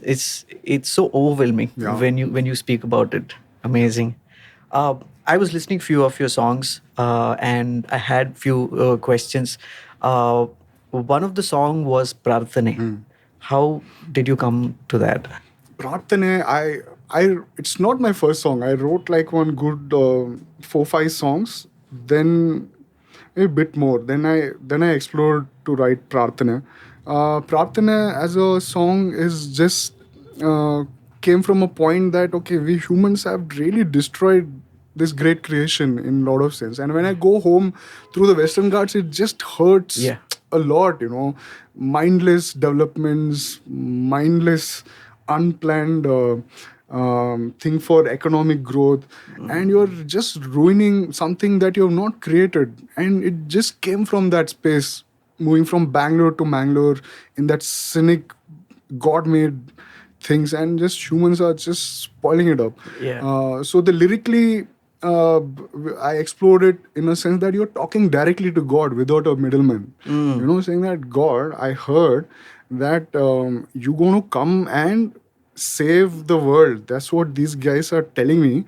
[SPEAKER 1] so overwhelming when you speak about it. Amazing. I was listening few of your songs, and I had few questions. One of the song was Prarthane. How did you come to that?
[SPEAKER 2] Prarthane, it's not my first song. I wrote like one good 4-5 songs. Then a bit more. Then I explored to write Prarthane. Prarthane as a song is just came from a point that okay, we humans have really destroyed this great creation in a lot of sense. And when I go home through the Western Ghats, it just hurts a lot. Mindless developments, mindless unplanned thing for economic growth, and you're just ruining something that you've not created. And it just came from that space, moving from Bangalore to Mangalore in that cynic, God-made things, and just humans are just spoiling it up. So the lyrically, I explored it in a sense that you're talking directly to God without a middleman. Saying that God, I heard that you're going to come and save the world. That's what these guys are telling me.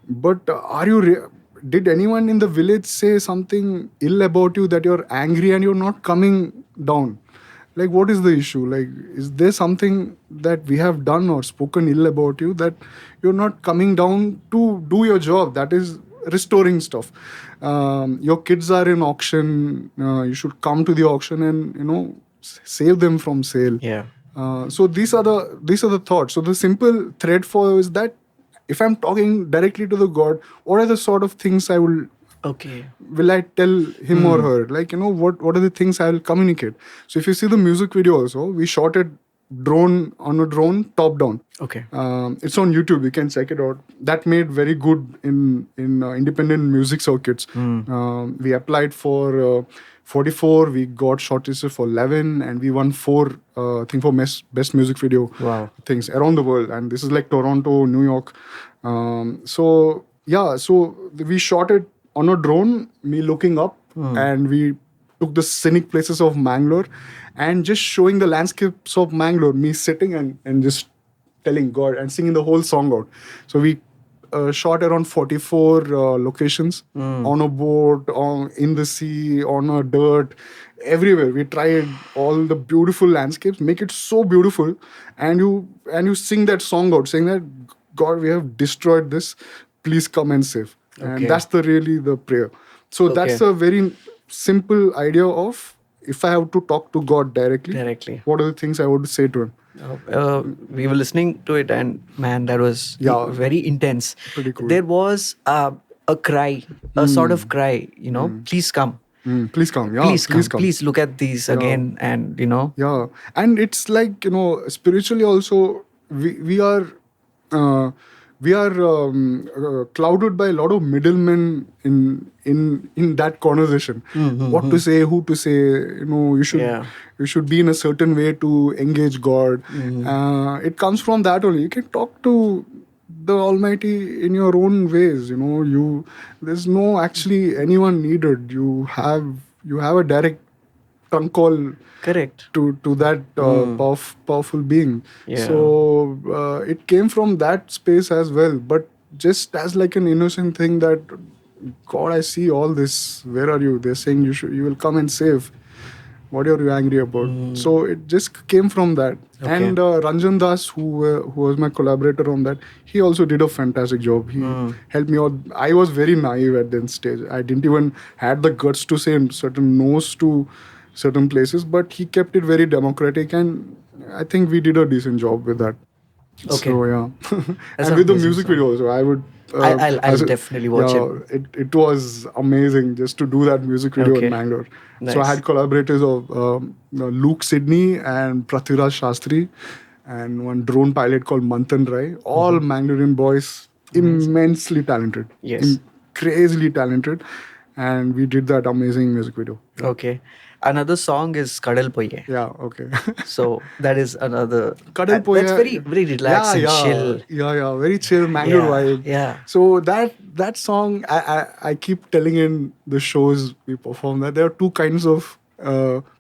[SPEAKER 2] But did anyone in the village say something ill about you that you're angry and you're not coming down? Like, what is the issue? Like, is there something that we have done or spoken ill about you that you're not coming down to do your job? That is restoring stuff. Your kids are in auction. You should come to the auction and, save them from sale. So these are the thoughts. So the simple thread for is that if I'm talking directly to the God, what are the sort of things I will I tell him or her? Like, what are the things I will communicate? So if you see the music video also, we shot it on a drone top down. It's on YouTube. You can check it out. That made very good in independent music circuits. We applied for 44. We got shortlisted for 11, and we won 4 for best music video things around the world. And this is like Toronto, New York. So we shot it on a drone, me looking up, and we took the scenic places of Mangalore and just showing the landscapes of Mangalore, me sitting and just telling God and singing the whole song out. So we shot around 44 locations on a boat, in the sea, on a dirt, everywhere. We tried all the beautiful landscapes, make it so beautiful, and you sing that song out, saying that God, we have destroyed this. Please come and save. And that's really the prayer. So that's a very simple idea of if I have to talk to God directly, what are the things I would say to him?
[SPEAKER 1] We were listening to it, and man, that was very intense.
[SPEAKER 2] Pretty cool.
[SPEAKER 1] There was a cry, a sort of cry, please come.
[SPEAKER 2] Please come. Yeah,
[SPEAKER 1] please come. Please look at these again, and
[SPEAKER 2] Yeah, and it's like, spiritually also, we are clouded by a lot of middlemen in that conversation. What to say, who to say. You should be in a certain way to engage God. It comes from that only. You can talk to the Almighty in your own ways. There's no actually anyone needed. You have a direct tongue call.
[SPEAKER 1] Correct.
[SPEAKER 2] To that powerful being.
[SPEAKER 1] Yeah.
[SPEAKER 2] So it came from that space as well, but just as like an innocent thing that, God, I see all this. Where are you? They're saying you will come and save. What are you angry about? So it just came from that. Okay. And Ranjan Das, who was my collaborator on that, he also did a fantastic job. He helped me out. I was very naive at that stage. I didn't even had the guts to say certain no's to certain places, but he kept it very democratic, and I think we did a decent job with that.
[SPEAKER 1] Okay.
[SPEAKER 2] So yeah, and with the music video also, I would.
[SPEAKER 1] I'll definitely watch it.
[SPEAKER 2] It was amazing just to do that music video in Bangalore. Nice. So I had collaborators of Luke Sidney and Prithviraj Shastri, and one drone pilot called Manthan Rai. All Mangalorean boys, immensely talented.
[SPEAKER 1] Yes,
[SPEAKER 2] crazily talented, and we did that amazing music video.
[SPEAKER 1] Okay. Another song is Kadal Poye.
[SPEAKER 2] Yeah, okay.
[SPEAKER 1] So that is another.
[SPEAKER 2] Kadal Poye.
[SPEAKER 1] That's very relaxed and chill.
[SPEAKER 2] Yeah, very chill Mangalore vibe.
[SPEAKER 1] Yeah.
[SPEAKER 2] So that song, I keep telling in the shows we perform that there are two kinds of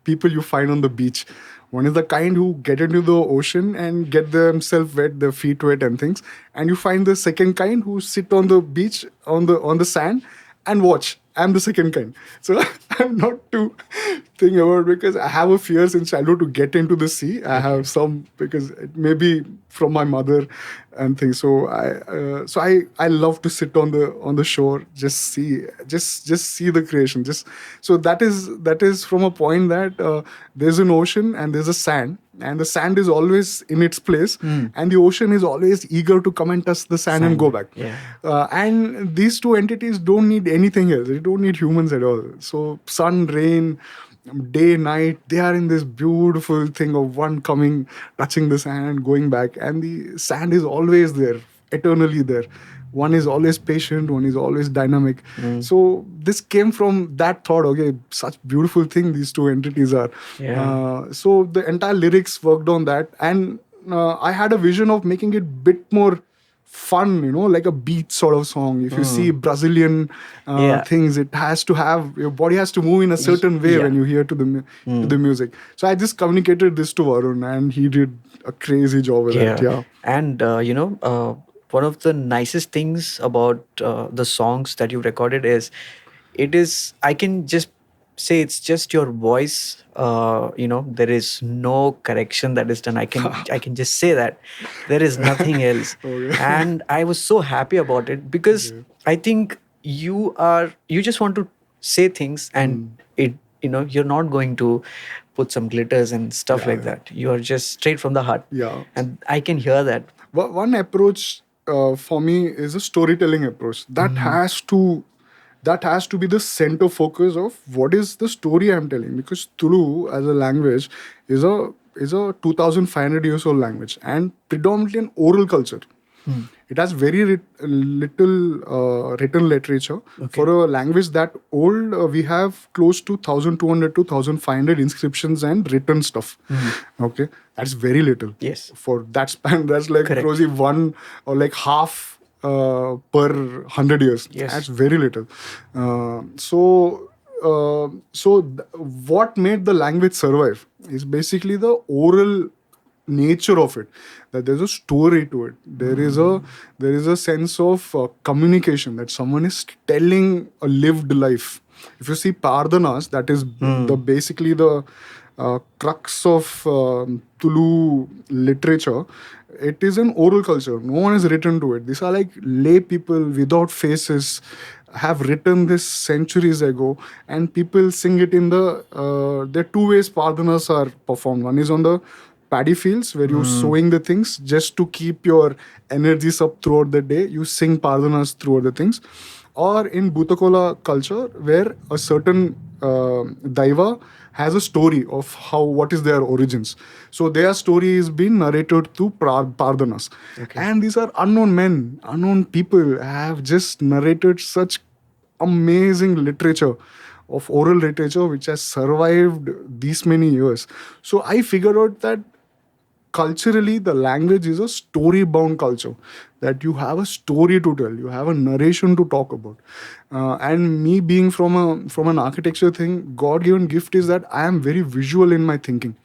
[SPEAKER 2] people you find on the beach. One is the kind who get into the ocean and get themselves wet, their feet wet and things. And you find the second kind who sit on the beach on the sand and watch. I'm the second kind. So I'm not too thinking about it because I have a fear since childhood to get into the sea. I have some because it may be from my mother and things. So I love to sit on the shore, just see the creation. So that is from a point that there's an ocean and there's a sand. And the sand is always in its place, and the ocean is always eager to come and touch the sand and go back.
[SPEAKER 1] Yeah.
[SPEAKER 2] And these two entities don't need anything else. They don't need humans at all. So sun, rain, day, night, they are in this beautiful thing of one coming, touching the sand and going back. And the sand is always there, eternally there. One is always patient, one is always dynamic. So this came from that thought, okay, such beautiful thing these two entities are.
[SPEAKER 1] Yeah.
[SPEAKER 2] So the entire lyrics worked on that. And I had a vision of making it bit more fun, like a beat sort of song. If you see Brazilian things, it has to have, your body has to move in a certain way when you hear to the music. So I just communicated this to Varun, and he did a crazy job with it. Yeah.
[SPEAKER 1] And, one of the nicest things about the songs that you recorded is, I can just say it's just your voice. There is no correction that is done. I can just say that there is nothing else.
[SPEAKER 2] Okay.
[SPEAKER 1] And I was so happy about it because I think you just want to say things, and you're not going to put some glitters and stuff like that. You are just straight from the heart.
[SPEAKER 2] Yeah.
[SPEAKER 1] And I can hear that.
[SPEAKER 2] One approach for me is a storytelling approach. That has to be the center focus of what is the story I'm telling, because Tulu as a language is a 2,500 years old language and predominantly an oral culture. It has very little written literature. Okay. For a language that old, we have close to 1,200 to 1,500 inscriptions and written stuff. Okay, that's very little.
[SPEAKER 1] Yes.
[SPEAKER 2] For that span, that's like closely one or like half per 100 years.
[SPEAKER 1] Yes.
[SPEAKER 2] That's very little. So what made the language survive is basically the oral nature of it, that there's a story to it. There is a sense of communication, that someone is telling a lived life. If you see Pardanas, that is basically the crux of Tulu literature. it is an oral culture. No one has written to it. These are like lay people without faces have written this centuries ago, and people sing it in there are two ways Pardhanas are performed. One is on the paddy fields where you sowing the things just to keep your energies up throughout the day. You sing Pardhanas throughout the things. Or in Bhutakola culture where a certain Daiva has a story of what is their origins. So their story is being narrated through Pardhanas. Okay. And these are unknown men, unknown people have just narrated such amazing literature of oral literature which has survived these many years. So I figured out that culturally the language is a story bound culture, that you have a story to tell, you have a narration to talk about. And me being from an architecture thing, God given gift is that I am very visual in my thinking.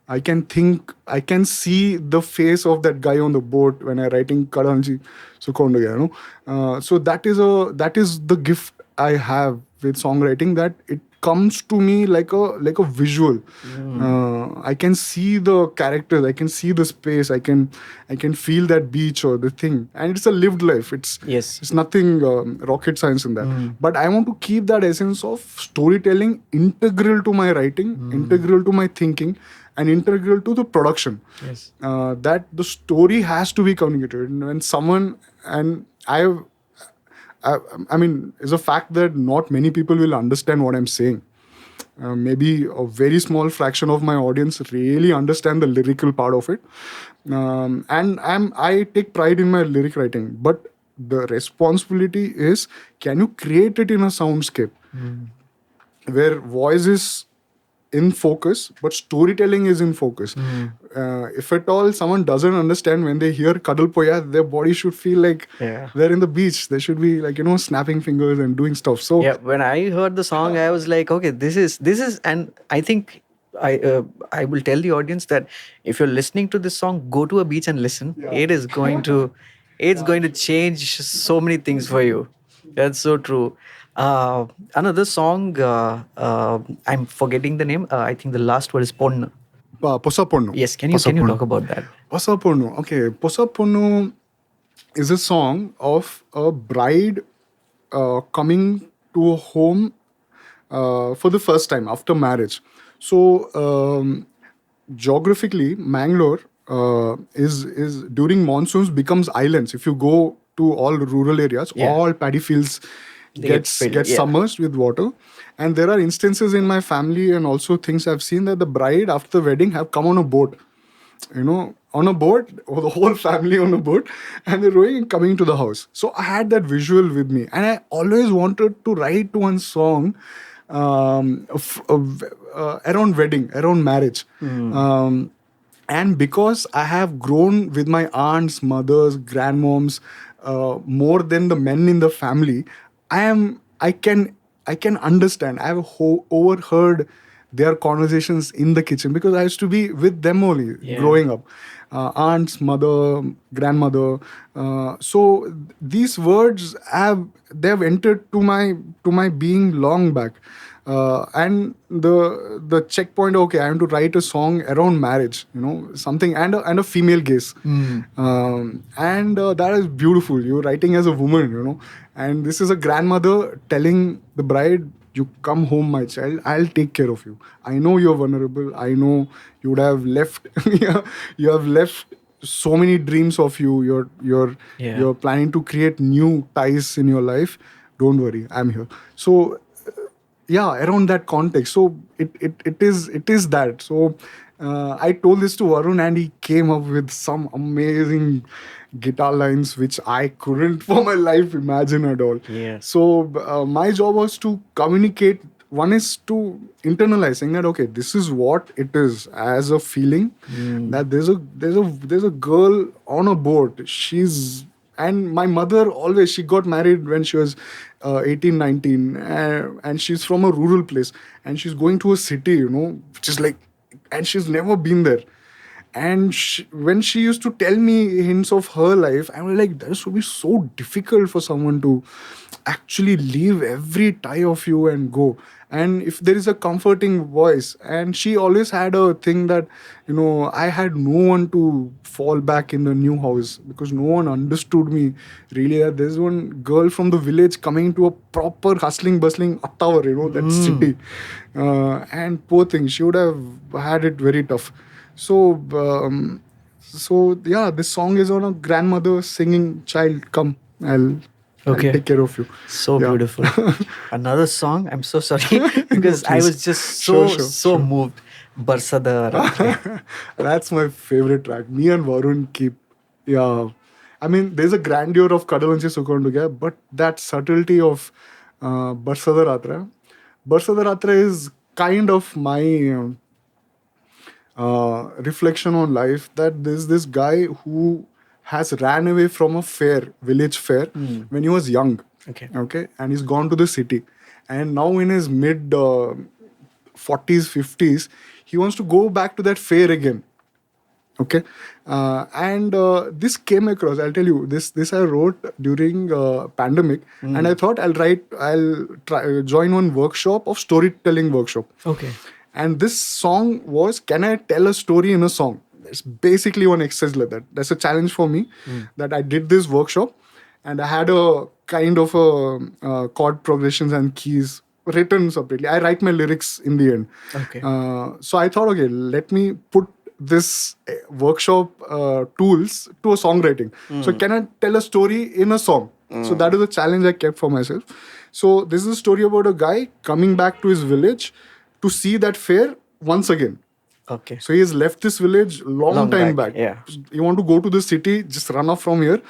[SPEAKER 2] I can think, I can see the face of that guy on the boat when I writing Kadanji Sukonda, so that is the gift I have with songwriting, that it comes to me like a visual. I can see the characters, I can see the space, I can feel that beach or the thing, and it's a lived life. It's nothing rocket science in that. But I want to keep that essence of storytelling integral to my writing, integral to my thinking, and integral to the production. That the story has to be communicated. When someone, and I mean, it's a fact that not many people will understand what I'm saying. Maybe a very small fraction of my audience really understand the lyrical part of it. And I take pride in my lyric writing. But the responsibility is, can you create it in a soundscape where voice is in focus, but storytelling is in focus. If at all someone doesn't understand, when they hear Kadal Poya, their body should feel like they're in the beach. They should be like, snapping fingers and doing stuff. So
[SPEAKER 1] when I heard the song, I was like, okay, this is, and I think I will tell the audience that if you're listening to this song, go to a beach and listen. It is going to, going to change so many things for you. That's so true. Another song, I'm forgetting the name. I think the last word is Ponnu.
[SPEAKER 2] Posa Ponnu.
[SPEAKER 1] Yes, can you talk about that?
[SPEAKER 2] Posa Ponnu. Okay, Posa Ponnu is a song of a bride coming to a home for the first time after marriage. So geographically, Mangalore is during monsoons becomes islands. If you go to all rural areas, all paddy fields get submerged with water. And there are instances in my family and also things I've seen that the bride after the wedding have come on a boat, on a boat, or the whole family on a boat, and they're rowing and coming to the house. So I had that visual with me, and I always wanted to write one song around wedding, around marriage. And because I have grown with my aunts, mothers, grandmoms, more than the men in the family, I can understand. I have overheard their conversations in the kitchen because I used to be with them only growing up. Aunts, mother, grandmother. So these words they have entered to my being long back. And the checkpoint, okay, I have to write a song around marriage, something, and a female gaze. And that is beautiful. You're writing as a woman, and this is a grandmother telling the bride, you come home, my child, I'll take care of you. I know you're vulnerable. I know you would have left, you have left so many dreams of you. You're planning to create new ties in your life. Don't worry, I'm here. So around that context. So it is that. So I told this to Varun, and he came up with some amazing guitar lines which I couldn't for my life imagine at all. So my job was to communicate. One is to internalize, saying that, okay, this is what it is as a feeling, that there's a girl on a boat. And my mother always, she got married when she was 18, 19, and she's from a rural place, and she's going to a city, which is like, and she's never been there. And when she used to tell me hints of her life, I was like, this would be so difficult for someone to actually leave every tie of you and go. And if there is a comforting voice, and she always had a thing that, I had no one to fall back in the new house, because no one understood me really. That there's one girl from the village coming to a proper hustling, bustling Attawar, that city. And poor thing, she would have had it very tough. So yeah, this song is on a grandmother singing, "Child, come, I'll take care of you."
[SPEAKER 1] So beautiful. Another song, I'm so sorry, because I was just so moved. Barsada Ratre.
[SPEAKER 2] That's my favorite track. Me and Varun keep, I mean, there's a grandeur of Kadalanchi Sukonduga, but that subtlety of Barsada Ratra. Barsada Ratra is kind of my reflection on life, that there's this guy who has ran away from a village fair, when he was young. Okay, and he's gone to the city, and now in his mid 40s, 50s, he wants to go back to that fair again. Okay, and this came across. I'll tell you, this I wrote during pandemic, and I thought I'll try join one workshop of storytelling workshop.
[SPEAKER 1] Okay.
[SPEAKER 2] And this song was, can I tell a story in a song? It's basically one exercise like that. That's a challenge for me, that I did this workshop, and I had a kind of a chord progressions and keys written separately. I write my lyrics in the end.
[SPEAKER 1] Okay.
[SPEAKER 2] So I thought, okay, let me put this workshop tools to a songwriting. So can I tell a story in a song? So that is a challenge I kept for myself. So this is a story about a guy coming back to his village to see that fair once again.
[SPEAKER 1] Okay.
[SPEAKER 2] So he has left this village long time back.
[SPEAKER 1] Yeah.
[SPEAKER 2] You want to go to the city, just run off from here,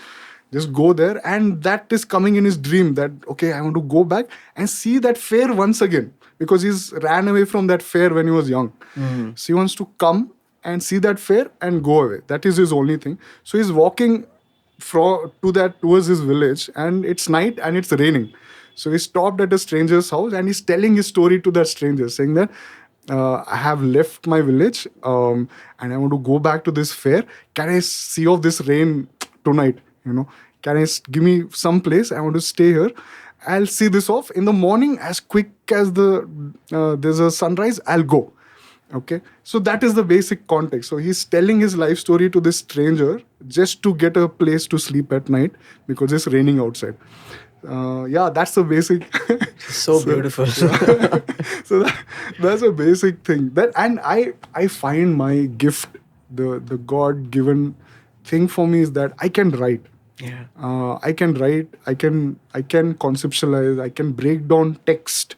[SPEAKER 2] just go there. And that is coming in his dream, that, okay, I want to go back and see that fair once again, because he's ran away from that fair when he was young. So he wants to come and see that fair and go away. That is his only thing. So he's walking towards his village, and it's night and it's raining. So he stopped at a stranger's house, and he's telling his story to that stranger, saying that, I have left my village, and I want to go back to this fair. Can I see off this rain tonight? Can I give me some place? I want to stay here. I'll see this off in the morning, as quick as there's a sunrise, I'll go. Okay, so that is the basic context. So he's telling his life story to this stranger just to get a place to sleep at night, because it's raining outside. That's the basic.
[SPEAKER 1] So beautiful.
[SPEAKER 2] So that's a basic thing. And I find my gift, the God-given thing for me, is that I can write.
[SPEAKER 1] Yeah.
[SPEAKER 2] I can write. I can conceptualize. I can break down text.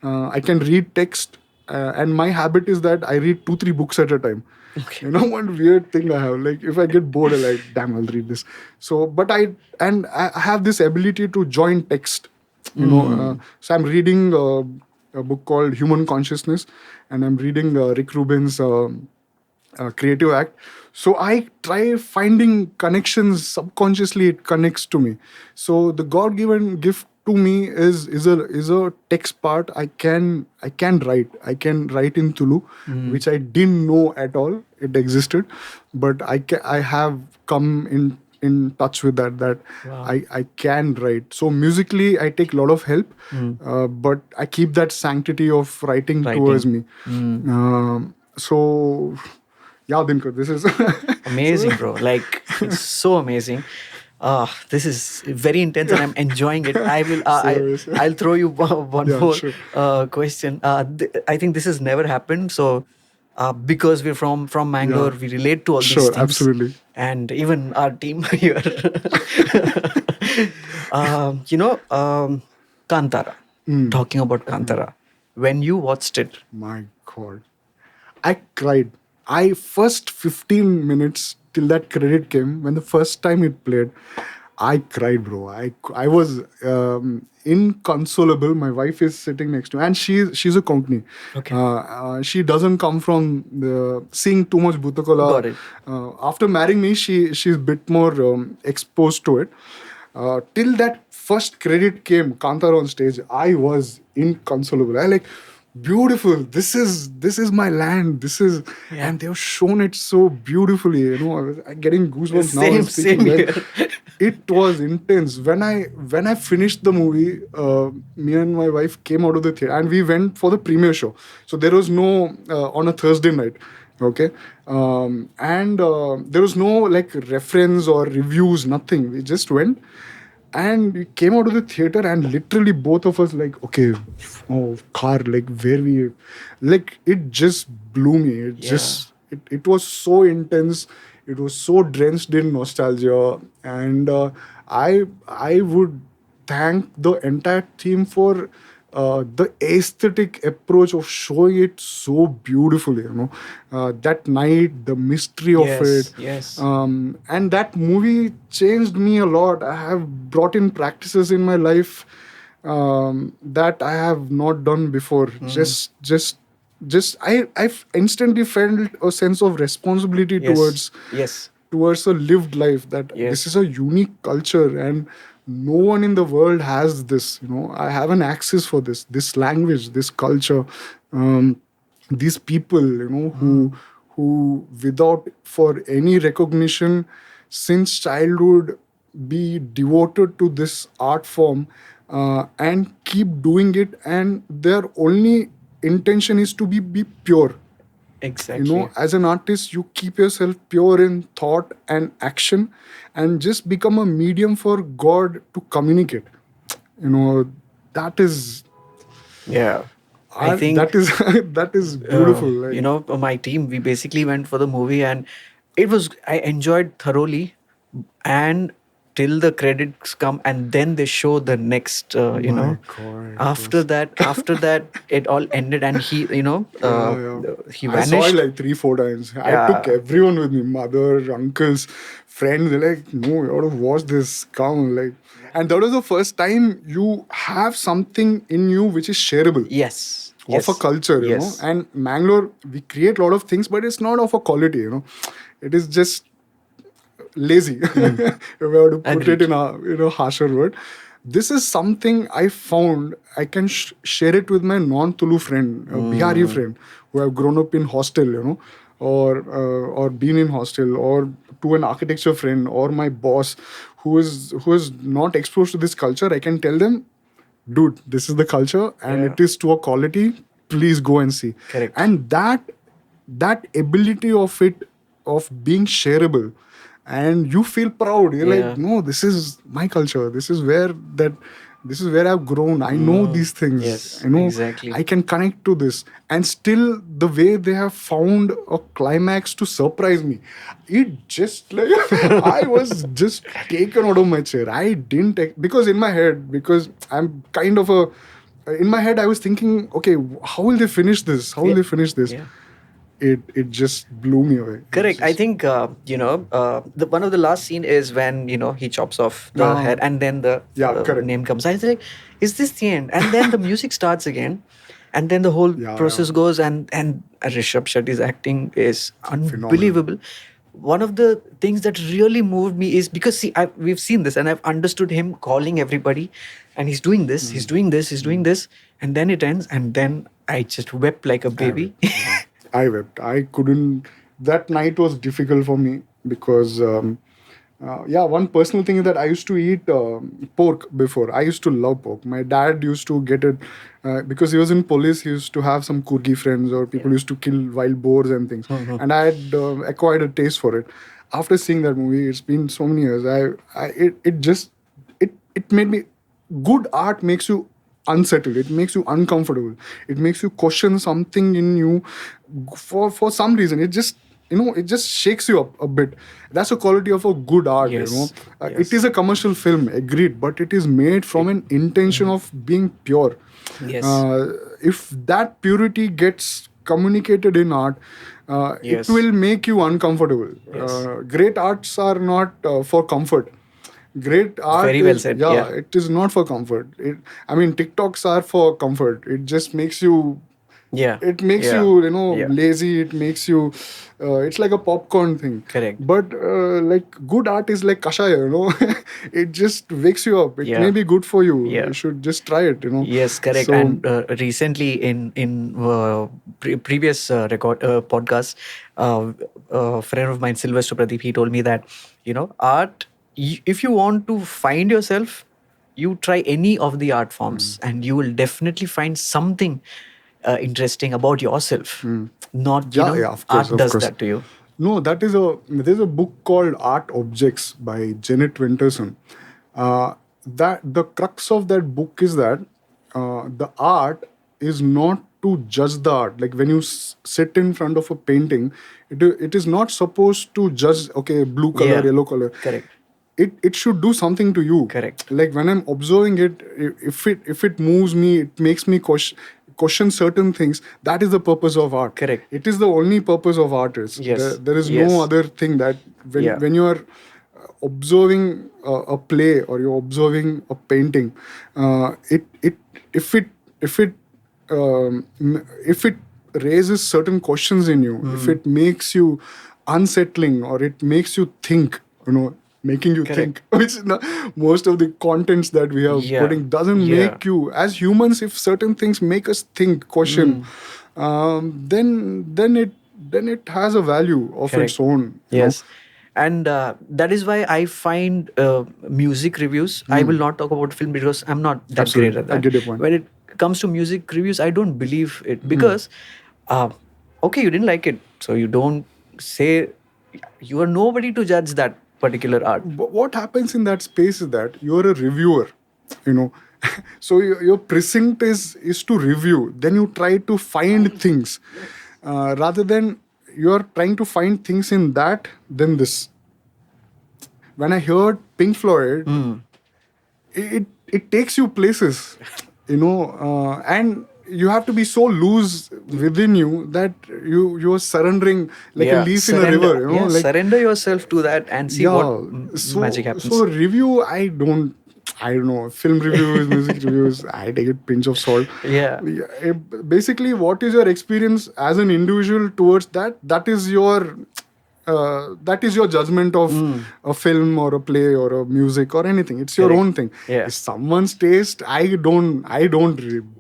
[SPEAKER 2] I can read text. And my habit is that I read 2-3 books at a time.
[SPEAKER 1] Okay.
[SPEAKER 2] One weird thing I have, like, if I get bored, I'm like, damn, I'll read this. So, but I have this ability to join text. So I'm reading a book called Human Consciousness, and I'm reading Rick Rubin's Creative Act. So I try finding connections subconsciously. It connects to me. So the God-given gift to me is a text part. I can write. I can write in Tulu, which I didn't know at all it existed, but I have come in touch with that. Wow. I can write. So musically, I take a lot of help, but I keep that sanctity of writing. Towards me. So yeah, Dinkar, this is
[SPEAKER 1] amazing, bro. Like, it's so amazing. This is very intense, and I'm enjoying it. I will. I'll throw you one more question. I think this has never happened. So, because we're from Mangalore, we relate to all these things.
[SPEAKER 2] Absolutely.
[SPEAKER 1] And even our team here. Kantara. Talking about Kantara. When you watched it,
[SPEAKER 2] my God, I cried. First 15 minutes till that credit came, when the first time it played, I cried, bro. I was inconsolable. My wife is sitting next to me, and she's a Konkani.
[SPEAKER 1] Okay.
[SPEAKER 2] She doesn't come from seeing too much Bhutakala.
[SPEAKER 1] Got it.
[SPEAKER 2] After marrying me, she's a bit more exposed to it. Till that first credit came, Kantara on stage, I was inconsolable. I like, beautiful. This is my land. This is, and they've shown it so beautifully. You know, I was getting goosebumps now. I'm speaking. It was intense. When I finished the movie, me and my wife came out of the theater and we went for the premiere show. So there was no on a Thursday night. Okay, and there was no like reference or reviews, nothing. We just went. And we came out of the theater and literally both of us like, okay, oh, car, like where we, like it just blew me. It was so intense. It was so drenched in nostalgia. And I would thank the entire team for the aesthetic approach of showing it so beautifully, that night, the mystery of it. And that movie changed me a lot. I have brought in practices in my life that I have not done before. I instantly felt a sense of responsibility towards a lived life, that this is a unique culture and no one in the world has this. I have an access for this language, this culture, these people, who without for any recognition since childhood be devoted to this art form and keep doing it, and their only intention is to be pure.
[SPEAKER 1] Exactly.
[SPEAKER 2] As an artist, you keep yourself pure in thought and action and just become a medium for God to communicate. That is... I think that is beautiful.
[SPEAKER 1] My team, we basically went for the movie and I enjoyed thoroughly, and till the credits come and then they show the next after that it all ended and he he vanished.
[SPEAKER 2] I saw it like 3-4 times. I took everyone with me, mother, uncles, friends. They're like, no, you ought to watch this, come, like. And that was the first time you have something in you which is shareable. Of a culture, you know. And Mangalore, we create a lot of things, but it's not of a quality, It is just lazy, if I were to put it in a harsher word. This is something I found. I can share it with my non-Tulu friend, a Bihari friend, who have grown up in hostel, or been in hostel, or to an architecture friend, or my boss who is not exposed to this culture. I can tell them, dude, this is the culture and it is to a quality. Please go and see.
[SPEAKER 1] Correct.
[SPEAKER 2] And that ability of being shareable, and you feel proud. You're like, no, this is my culture. This is where I've grown. I know these things. I know
[SPEAKER 1] exactly.
[SPEAKER 2] I can connect to this. And still, the way they have found a climax to surprise me, it just like I was just taken out of my chair. I didn't because in my head, because I'm kind of in my head I was thinking, okay, how will they finish this? How will they finish this? It just blew me away.
[SPEAKER 1] Correct. I think the one of the last scene is when he chops off the head and then the name comes. I was like, is this the end? And then the music starts again, and then the whole process goes, and Rishabh Shetty's acting is unbelievable. One of the things that really moved me is because we've seen this and I've understood him calling everybody, and he's doing this, he's doing this, he's doing this, and then it ends, and then I just wept like a baby.
[SPEAKER 2] I wept. I couldn't. That night was difficult for me because, one personal thing is that I used to eat pork before. I used to love pork. My dad used to get it because he was in police. He used to have some Kurgi friends, or people used to kill wild boars and things. And I had acquired a taste for it. After seeing that movie, it's been so many years. It made me. Good art makes you unsettled. It makes you uncomfortable. It makes you question something in you for some reason. It just it just shakes you up a bit. That's a quality of a good art. It is a commercial film, agreed, but it is made from an intention of being pure. If that purity gets communicated in art, it will make you uncomfortable. Great arts are not for comfort. Great art.
[SPEAKER 1] Very well said.
[SPEAKER 2] It is not for comfort. TikToks are for comfort. It just makes you
[SPEAKER 1] Yeah.
[SPEAKER 2] It makes
[SPEAKER 1] Yeah.
[SPEAKER 2] you,
[SPEAKER 1] Yeah.
[SPEAKER 2] lazy. It makes you, it's like a popcorn thing.
[SPEAKER 1] Correct.
[SPEAKER 2] But like good art is like kashaya, it just wakes you up. It
[SPEAKER 1] Yeah.
[SPEAKER 2] may be good for you.
[SPEAKER 1] Yeah.
[SPEAKER 2] You should just try it,
[SPEAKER 1] Yes, correct.
[SPEAKER 2] So,
[SPEAKER 1] And recently in previous record podcast, a friend of mine, Sylvester Pradeep, he told me that art. If you want to find yourself, you try any of the art forms, and you will definitely find something interesting about yourself. Not
[SPEAKER 2] of course,
[SPEAKER 1] art does
[SPEAKER 2] course.
[SPEAKER 1] that to you.
[SPEAKER 2] No, there's a book called Art Objects by Janet Winterson. That the crux of that book is that the art is not to judge the art. Like when you sit in front of a painting, it is not supposed to judge. Okay, blue color,
[SPEAKER 1] Yeah.
[SPEAKER 2] yellow color.
[SPEAKER 1] Correct.
[SPEAKER 2] It should do something to you.
[SPEAKER 1] Correct.
[SPEAKER 2] Like when I'm observing it, if it moves me, it makes me question certain things. That is the purpose of art.
[SPEAKER 1] Correct.
[SPEAKER 2] It is the only purpose of art.
[SPEAKER 1] Yes.
[SPEAKER 2] There is
[SPEAKER 1] Yes.
[SPEAKER 2] no other thing that when you are observing a play or you're observing a painting, if it raises certain questions in you, if it makes you unsettling or it makes you think, making you
[SPEAKER 1] Correct.
[SPEAKER 2] think, which most of the contents that we have putting doesn't make you, as humans, if certain things make us think, question, then it has a value of its own.
[SPEAKER 1] Yes. And that is why I find music reviews. I will not talk about film because I'm not that
[SPEAKER 2] Absolutely.
[SPEAKER 1] great at that.
[SPEAKER 2] I get your point.
[SPEAKER 1] When it comes to music reviews, I don't believe it because, okay, you didn't like it, so you don't say, you are nobody to judge that particular art.
[SPEAKER 2] But what happens in that space is that you're a reviewer, so your precinct is to review. Then you try to find things rather than you're trying to find things in that than this. When I heard Pink Floyd, it takes you places, and you have to be so loose within you that you are surrendering like a leaf in a river. Like
[SPEAKER 1] surrender yourself to that and see what magic happens.
[SPEAKER 2] So review, I don't know. Film reviews, music reviews, I take a pinch of salt.
[SPEAKER 1] Yeah.
[SPEAKER 2] Basically, what is your experience as an individual towards that? That is your judgment of a film or a play or a music or anything. It's your own thing.
[SPEAKER 1] Yeah.
[SPEAKER 2] If someone's taste, I don't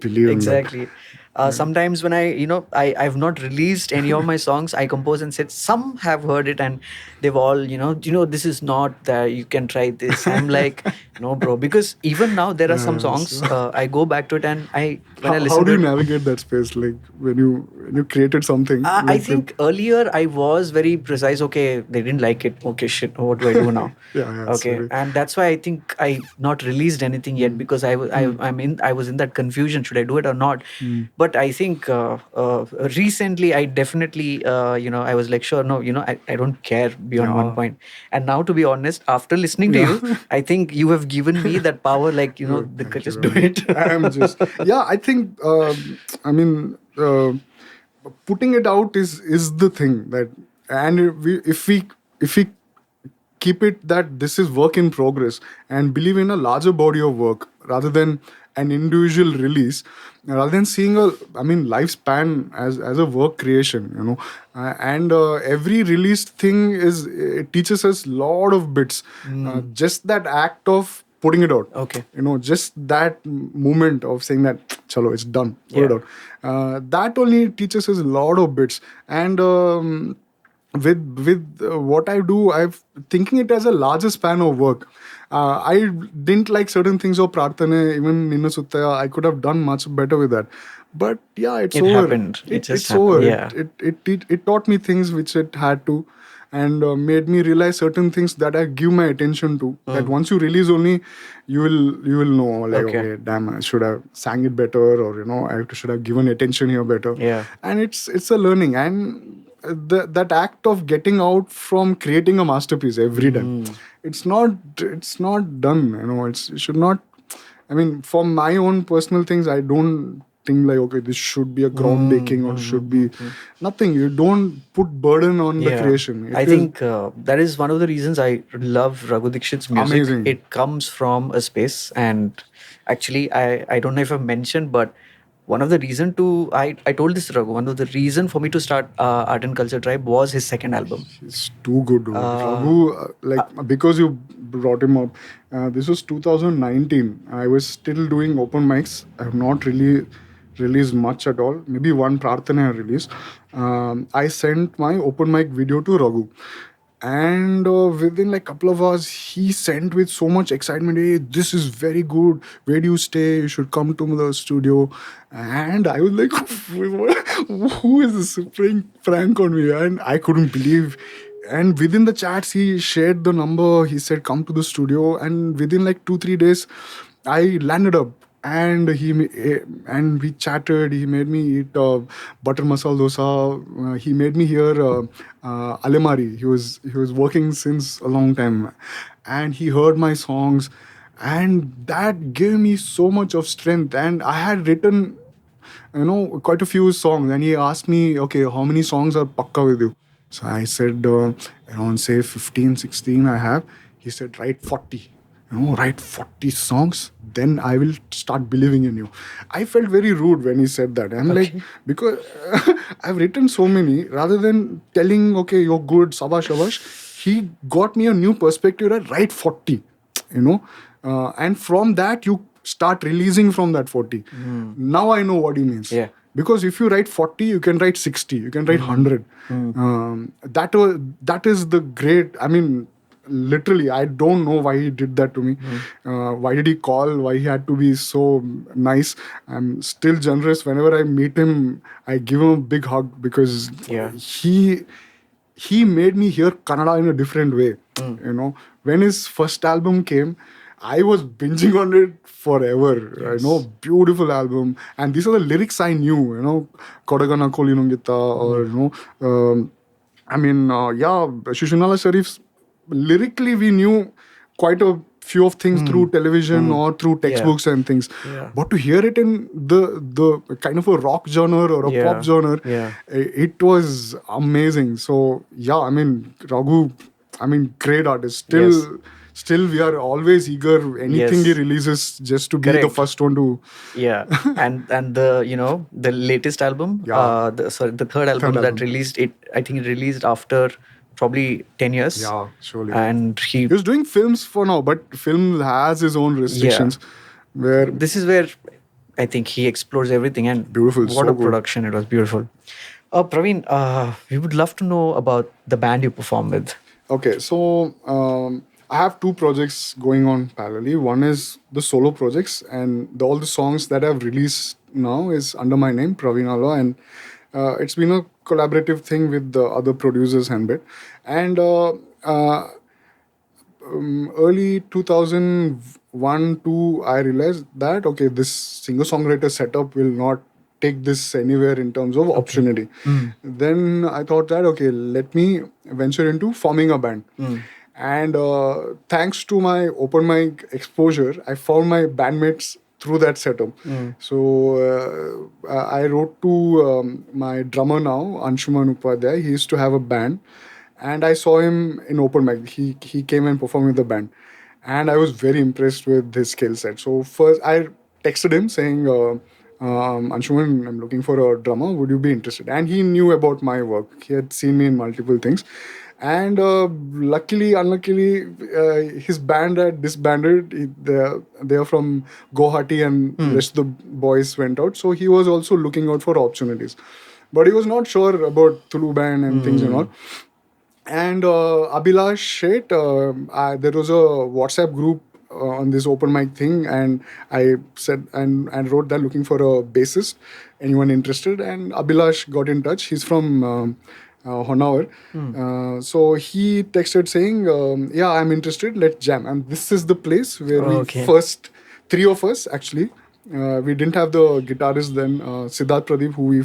[SPEAKER 2] believe
[SPEAKER 1] exactly.
[SPEAKER 2] in that.
[SPEAKER 1] Sometimes when I've not released any of my songs, I compose and said some have heard it and they've all this is not that, you can try this. I'm like, no bro, because even now there are some songs I go back to it and when I listen
[SPEAKER 2] how do
[SPEAKER 1] to
[SPEAKER 2] you
[SPEAKER 1] it,
[SPEAKER 2] navigate that space? Like when you created something,
[SPEAKER 1] I think earlier I was very precise. Okay, they didn't like it. Okay, shit. What do I do now?
[SPEAKER 2] yeah,
[SPEAKER 1] okay,
[SPEAKER 2] sorry.
[SPEAKER 1] and that's why I think I not released anything yet because I was in that confusion. Should I do it or not? But I think recently I definitely I was like, sure, no, I don't care beyond one point. And now, to be honest, after listening to you, I think you have given me that power. Like Dinkar, just do it.
[SPEAKER 2] I'm just I think putting it out is the thing that, and if we keep it that this is work in progress and believe in a larger body of work rather than an individual release, rather than seeing lifespan as a work creation, and every released thing it teaches us lot of bits. Just that act of putting it out,
[SPEAKER 1] Okay.
[SPEAKER 2] Just that moment of saying that chalo, it's done, put it out, that only teaches us a lot of bits. And with what I do, I'm thinking it as a larger span of work. I didn't like certain things of Prarthane, even Ninna Suttaya. I could have done much better with that. But yeah, it's
[SPEAKER 1] It
[SPEAKER 2] over.
[SPEAKER 1] happened. It just
[SPEAKER 2] it's
[SPEAKER 1] happened.
[SPEAKER 2] over.
[SPEAKER 1] Yeah.
[SPEAKER 2] It taught me things which it had to, and made me realize certain things that I give my attention to. That once you release only, you will know, like, okay, damn, I should have sang it better, or I should have given attention here better.
[SPEAKER 1] Yeah.
[SPEAKER 2] And it's a learning, and that act of getting out from creating a masterpiece every time, it's not done. It should not. I mean, for my own personal things, I don't think like, okay, this should be a groundbreaking or should be nothing. You don't put burden on the creation.
[SPEAKER 1] I think that is one of the reasons I love Raghu Dixit's music.
[SPEAKER 2] Amazing.
[SPEAKER 1] It comes from a space, and actually I don't know if I've mentioned, but one of the reason to I told this to Raghu, one of the reason for me to start Art and Culture Tribe was his second album.
[SPEAKER 2] It's too good, dude. Raghu, because you brought him up, this was 2019. I was still doing open mics. I have not really released much at all. Maybe one Prarthana I released. I sent my open mic video to Raghu. And within like couple of hours, he sent with so much excitement, hey, this is very good. Where do you stay? You should come to the studio. And I was like, who is this playing prank on me? And I couldn't believe. And within the chats, he shared the number. He said, come to the studio. And within like 2-3 days, I landed up. And we chatted. He made me eat butter masala dosa. He made me hear Alemari. He was working since a long time, and he heard my songs, and that gave me so much of strength. And I had written, quite a few songs. And he asked me, okay, how many songs are pakka with you? So I said around say 15, 16 I have. He said, write 40. Write 40 songs, then I will start believing in you. I felt very rude when he said that. I'm like, because I've written so many, rather than telling, okay, you're good, shabash, shabash, he got me a new perspective that write 40, and from that, you start releasing from that 40. Now I know what he means.
[SPEAKER 1] Yeah.
[SPEAKER 2] Because if you write 40, you can write 60, you can write 100. That is the great, literally, I don't know why he did that to me. Why did he call? Why he had to be so nice? I'm still generous. Whenever I meet him, I give him a big hug because he made me hear Kannada in a different way. When his first album came, I was binging on it forever. Yes. Beautiful album. And these are the lyrics I knew, Kodagana Kolinungita or, Shushinala Sharif's lyrically we knew quite a few of things through television or through textbooks and things. But to hear it in the kind of a rock genre or a pop genre, it was amazing. So Raghu, great artist. Still we are always eager anything he releases just to be the first one to
[SPEAKER 1] and the the latest album, the third album that released, I think it released after probably 10 years.
[SPEAKER 2] Yeah, surely.
[SPEAKER 1] And he
[SPEAKER 2] was doing films for now, but film has his own restrictions. Where
[SPEAKER 1] this is where I think he explores everything, and
[SPEAKER 2] beautiful.
[SPEAKER 1] What a production! It was beautiful. Praveen, we would love to know about the band you perform with.
[SPEAKER 2] Okay, so I have two projects going on parallelly. One is the solo projects, and all the songs that I've released now is under my name, Praveen Alva, and it's been a collaborative thing with the other producers and bit. And early 2001-2, I realized that, okay, this singer-songwriter setup will not take this anywhere in terms of opportunity. Then I thought that, okay, let me venture into forming a band. And thanks to my open mic exposure, I found my bandmates through that setup. So I wrote to my drummer now, Anshuman Upadhyay. He used to have a band, and I saw him in open mic. He came and performed with the band, and I was very impressed with his skill set. So first I texted him saying, Anshuman, I'm looking for a drummer. Would you be interested? And he knew about my work. He had seen me in multiple things. And luckily, unluckily, his band had disbanded. They are from Guwahati, and the rest of the boys went out. So he was also looking out for opportunities. But he was not sure about Tulu band and things and all. And Abhilash Shet, there was a WhatsApp group on this open mic thing, and I said and wrote that looking for a bassist. Anyone interested? And Abhilash got in touch. He's from Honavar. So he texted saying, yeah, I'm interested, let's jam. And this is the place where we first, three of us actually, we didn't have the guitarist then, Siddharth Pradeep, who we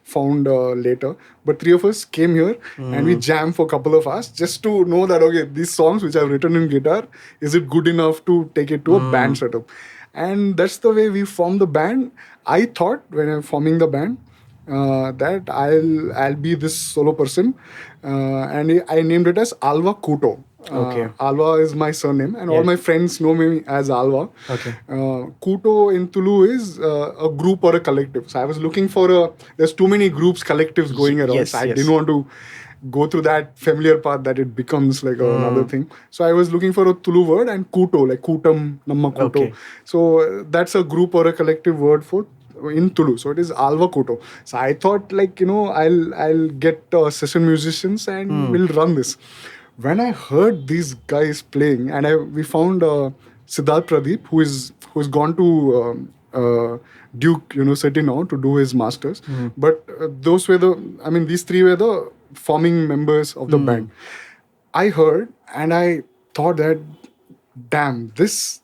[SPEAKER 2] found later, but three of us came here and we jammed for a couple of hours just to know that, okay, these songs which I've written in guitar, is it good enough to take it to a band setup? And that's the way we formed the band. I thought when I'm forming the band, that I'll be this solo person, and I named it as Alva Kuto. Alva is my surname, and
[SPEAKER 1] Yeah.
[SPEAKER 2] all my friends know me as Alva.
[SPEAKER 1] Okay.
[SPEAKER 2] Kuto in Tulu is a group or a collective. So I was looking for there's too many groups, collectives going around.
[SPEAKER 1] Yes,
[SPEAKER 2] So I
[SPEAKER 1] yes.
[SPEAKER 2] didn't want to go through that familiar path that it becomes like another thing. So I was looking for a Tulu word, and Kuto, like Kutam, Namma Kuto.
[SPEAKER 1] Okay.
[SPEAKER 2] So that's a group or a collective word for in Tulu. So it is Alva Kuto. So I thought, like, I'll get session musicians and we'll run this. When I heard these guys playing, and we found Siddharth Pradeep, who's gone to Duke University now to do his masters. But these three were the forming members of the band. I heard and I thought that, damn, this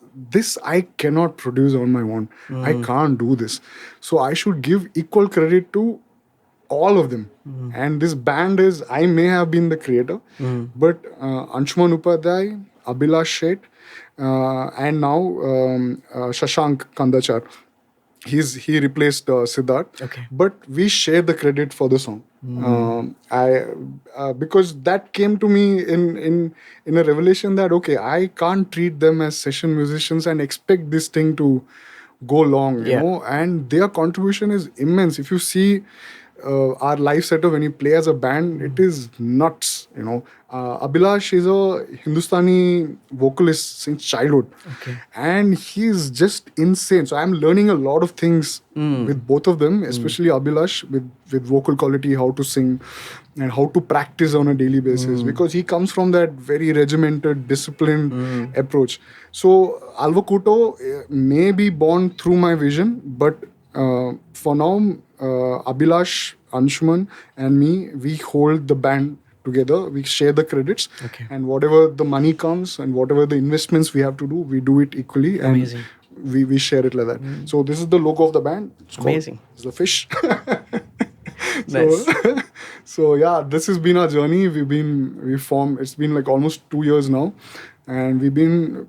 [SPEAKER 2] I cannot produce on my own. I can't do this. So I should give equal credit to all of them. And this band I may have been the creator, but Anshuman Upadhyay, Abhilash Sheth, and now Shashank Kandachar. He replaced Siddharth.
[SPEAKER 1] Okay.
[SPEAKER 2] But we share the credit for the song. Because that came to me in a revelation that, okay, I can't treat them as session musicians and expect this thing to go long, you know, and their contribution is immense. If you see our live setup when you play as a band, it is nuts, you know. Abhilash is a Hindustani vocalist since childhood.
[SPEAKER 1] Okay.
[SPEAKER 2] And he's just insane. So I'm learning a lot of things with both of them, especially Abhilash with vocal quality, how to sing and how to practice on a daily basis, because he comes from that very regimented, disciplined approach. So Alva Kuto may be born through my vision, but for now, Abhilash, Anshuman and me, we hold the band together. We share the credits.
[SPEAKER 1] Okay.
[SPEAKER 2] And whatever the money comes and whatever the investments we have to do, we do it equally.
[SPEAKER 1] Amazing.
[SPEAKER 2] And we share it like that. So this is the logo of the band. It's
[SPEAKER 1] amazing.
[SPEAKER 2] It's the fish.
[SPEAKER 1] Nice.
[SPEAKER 2] So yeah, this has been our journey. It's been like almost 2 years now. And we've been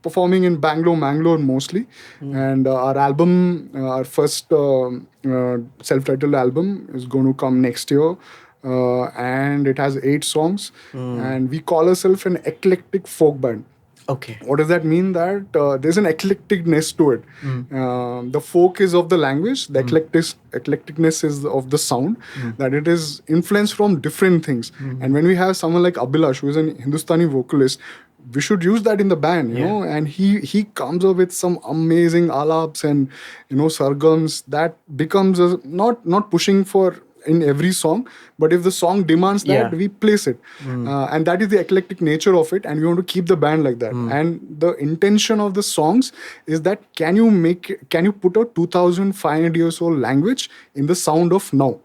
[SPEAKER 2] performing in Bangalore mostly. And our album, our first self-titled album is going to come next year. And it has 8 songs. And we call ourselves an eclectic folk band.
[SPEAKER 1] Okay.
[SPEAKER 2] What does that mean? That there's an eclecticness to it. The folk is of the language, the eclecticness is of the sound, that it is influenced from different things. And when we have someone like Abhilash, who is an Hindustani vocalist, we should use that in the band, you know, and he comes up with some amazing alaps and, you know, sargams that becomes not pushing for in every song, but if the song demands that, we place it. And that is the eclectic nature of it, and we want to keep the band like that. And the intention of the songs is that can you put a 2,500 years old language in the sound of now?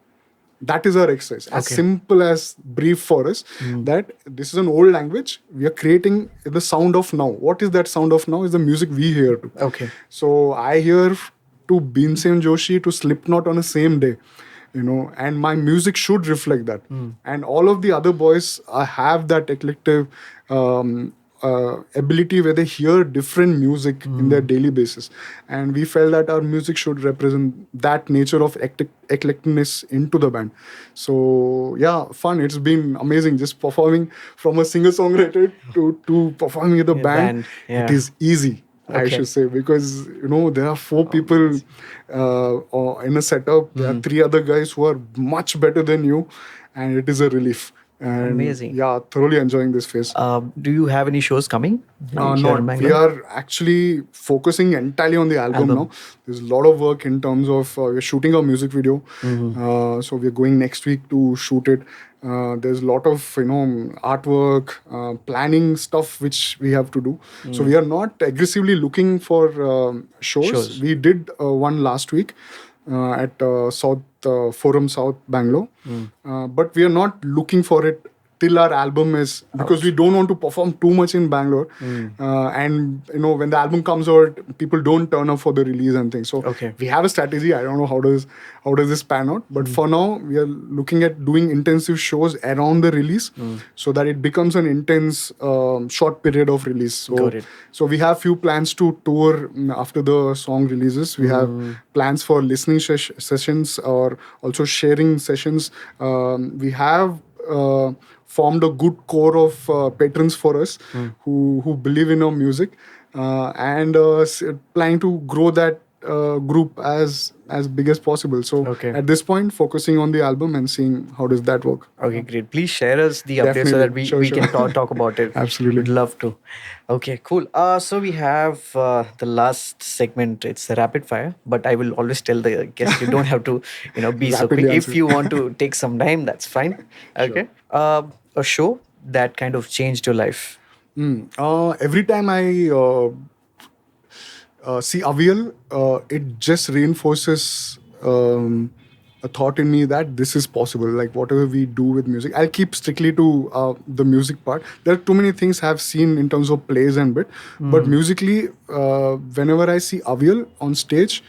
[SPEAKER 2] That is our exercise. As simple as brief for us, that this is an old language. We are creating the sound of now. What is that sound of now? Is the music we hear to.
[SPEAKER 1] Okay.
[SPEAKER 2] So I hear to Bhimsen Joshi, to Slipknot on the same day, you know, and my music should reflect that. And all of the other boys have that eclectic ability where they hear different music in their daily basis, and we felt that our music should represent that nature of eclecticness into the band. So yeah, fun. It's been amazing just performing from a singer-songwriter to performing with the band. It is easy. I should say, because, you know, there are 4 people in a setup. There are 3 other guys who are much better than you, and it is a relief. And
[SPEAKER 1] amazing.
[SPEAKER 2] Yeah, thoroughly enjoying this phase.
[SPEAKER 1] Do you have any shows coming?
[SPEAKER 2] No, we are actually focusing entirely on the album now. There's a lot of work in terms of we're shooting a music video. So we're going next week to shoot it. There's a lot of, you know, artwork, planning stuff which we have to do. So we are not aggressively looking for shows. We did one last week at Forum South, Bangalore. But we are not looking for it till our album is, because we don't want to perform too much in Bangalore. And, you know, when the album comes out, people don't turn up for the release and things. So we have a strategy. I don't know how does this pan out. But for now, we are looking at doing intensive shows around the release so that it becomes an intense short period of release. So we have few plans to tour after the song releases. We have plans for listening sessions or also sharing sessions. We have formed a good core of patrons for us who believe in our music, and planning to grow that group as big as possible. So at this point, focusing on the album and seeing how does that work.
[SPEAKER 1] Okay, great. Please share us the updates so that we can talk about it.
[SPEAKER 2] Absolutely.
[SPEAKER 1] We'd love to. Okay, cool. So we have the last segment. It's the rapid fire, but I will always tell the guest you don't have to, be so quick. If you want to take some time, that's fine. Okay. A show that kind of changed your life.
[SPEAKER 2] Every time I see Avial, it just reinforces a thought in me that this is possible. Like whatever we do with music, I'll keep strictly to the music part. There are too many things I've seen in terms of plays and bit, but musically, whenever I see Avial on stage,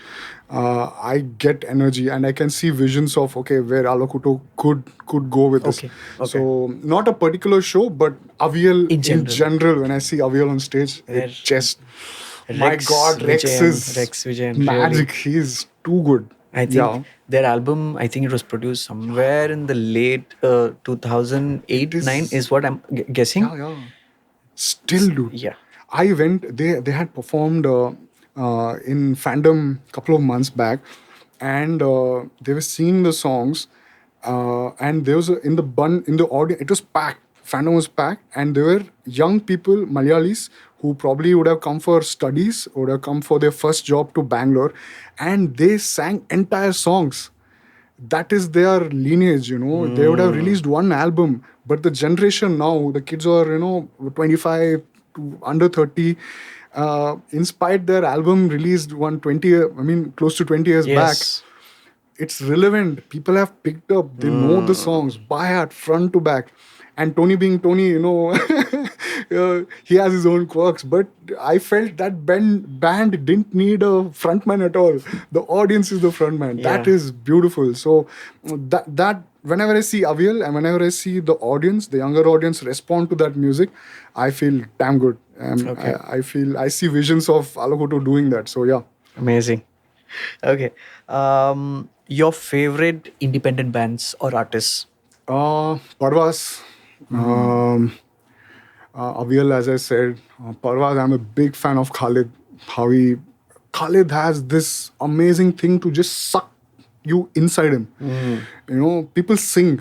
[SPEAKER 2] I get energy and I can see visions of where Alakuto could go with this. So not a particular show, but Avial in general. When I see Avial on stage, it just my God, Rex is magic. He's too good.
[SPEAKER 1] I think their album, I think it was produced somewhere in the late 2008-9 is what I'm guessing.
[SPEAKER 2] Still, dude.
[SPEAKER 1] Yeah.
[SPEAKER 2] I went, they had performed in Fandom a couple of months back, and they were singing the songs, and there was in the audience, it was packed. Fandom was packed, and there were young people, Malayalis, who probably would have come for studies, would have come for their first job to Bangalore, and they sang entire songs. That is their lineage, They would have released one album, but the generation now, the kids are, 25 to under 30, inspired their album released close to 20 years back. It's relevant. People have picked up. They know the songs by heart, front to back. And Tony being Tony, he has his own quirks. But I felt that band didn't need a frontman at all. The audience is the frontman. That is beautiful. So that whenever I see Avial and whenever I see the audience, the younger audience respond to that music, I feel damn good. I see visions of Alakoto doing that. So yeah.
[SPEAKER 1] Amazing. Okay. Your favorite independent bands or artists?
[SPEAKER 2] Parvaz. Avial, as I said, Parvaz, I'm a big fan of Khalid. Khalid has this amazing thing to just suck you inside him. People sing.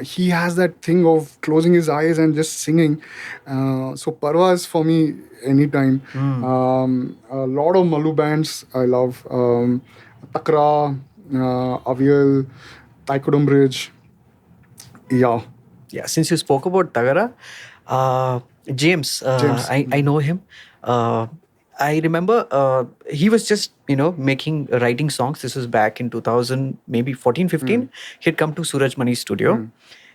[SPEAKER 2] He has that thing of closing his eyes and just singing. So Parvaz for me anytime. A lot of Malu bands I love. Takra, Avial, Taikudam Bridge. Yeah.
[SPEAKER 1] Yeah, since you spoke about Tagara, James. I know him. I remember he was just, writing songs. This was back in 2000, maybe 14, 15. He'd come to Suraj Mani's studio.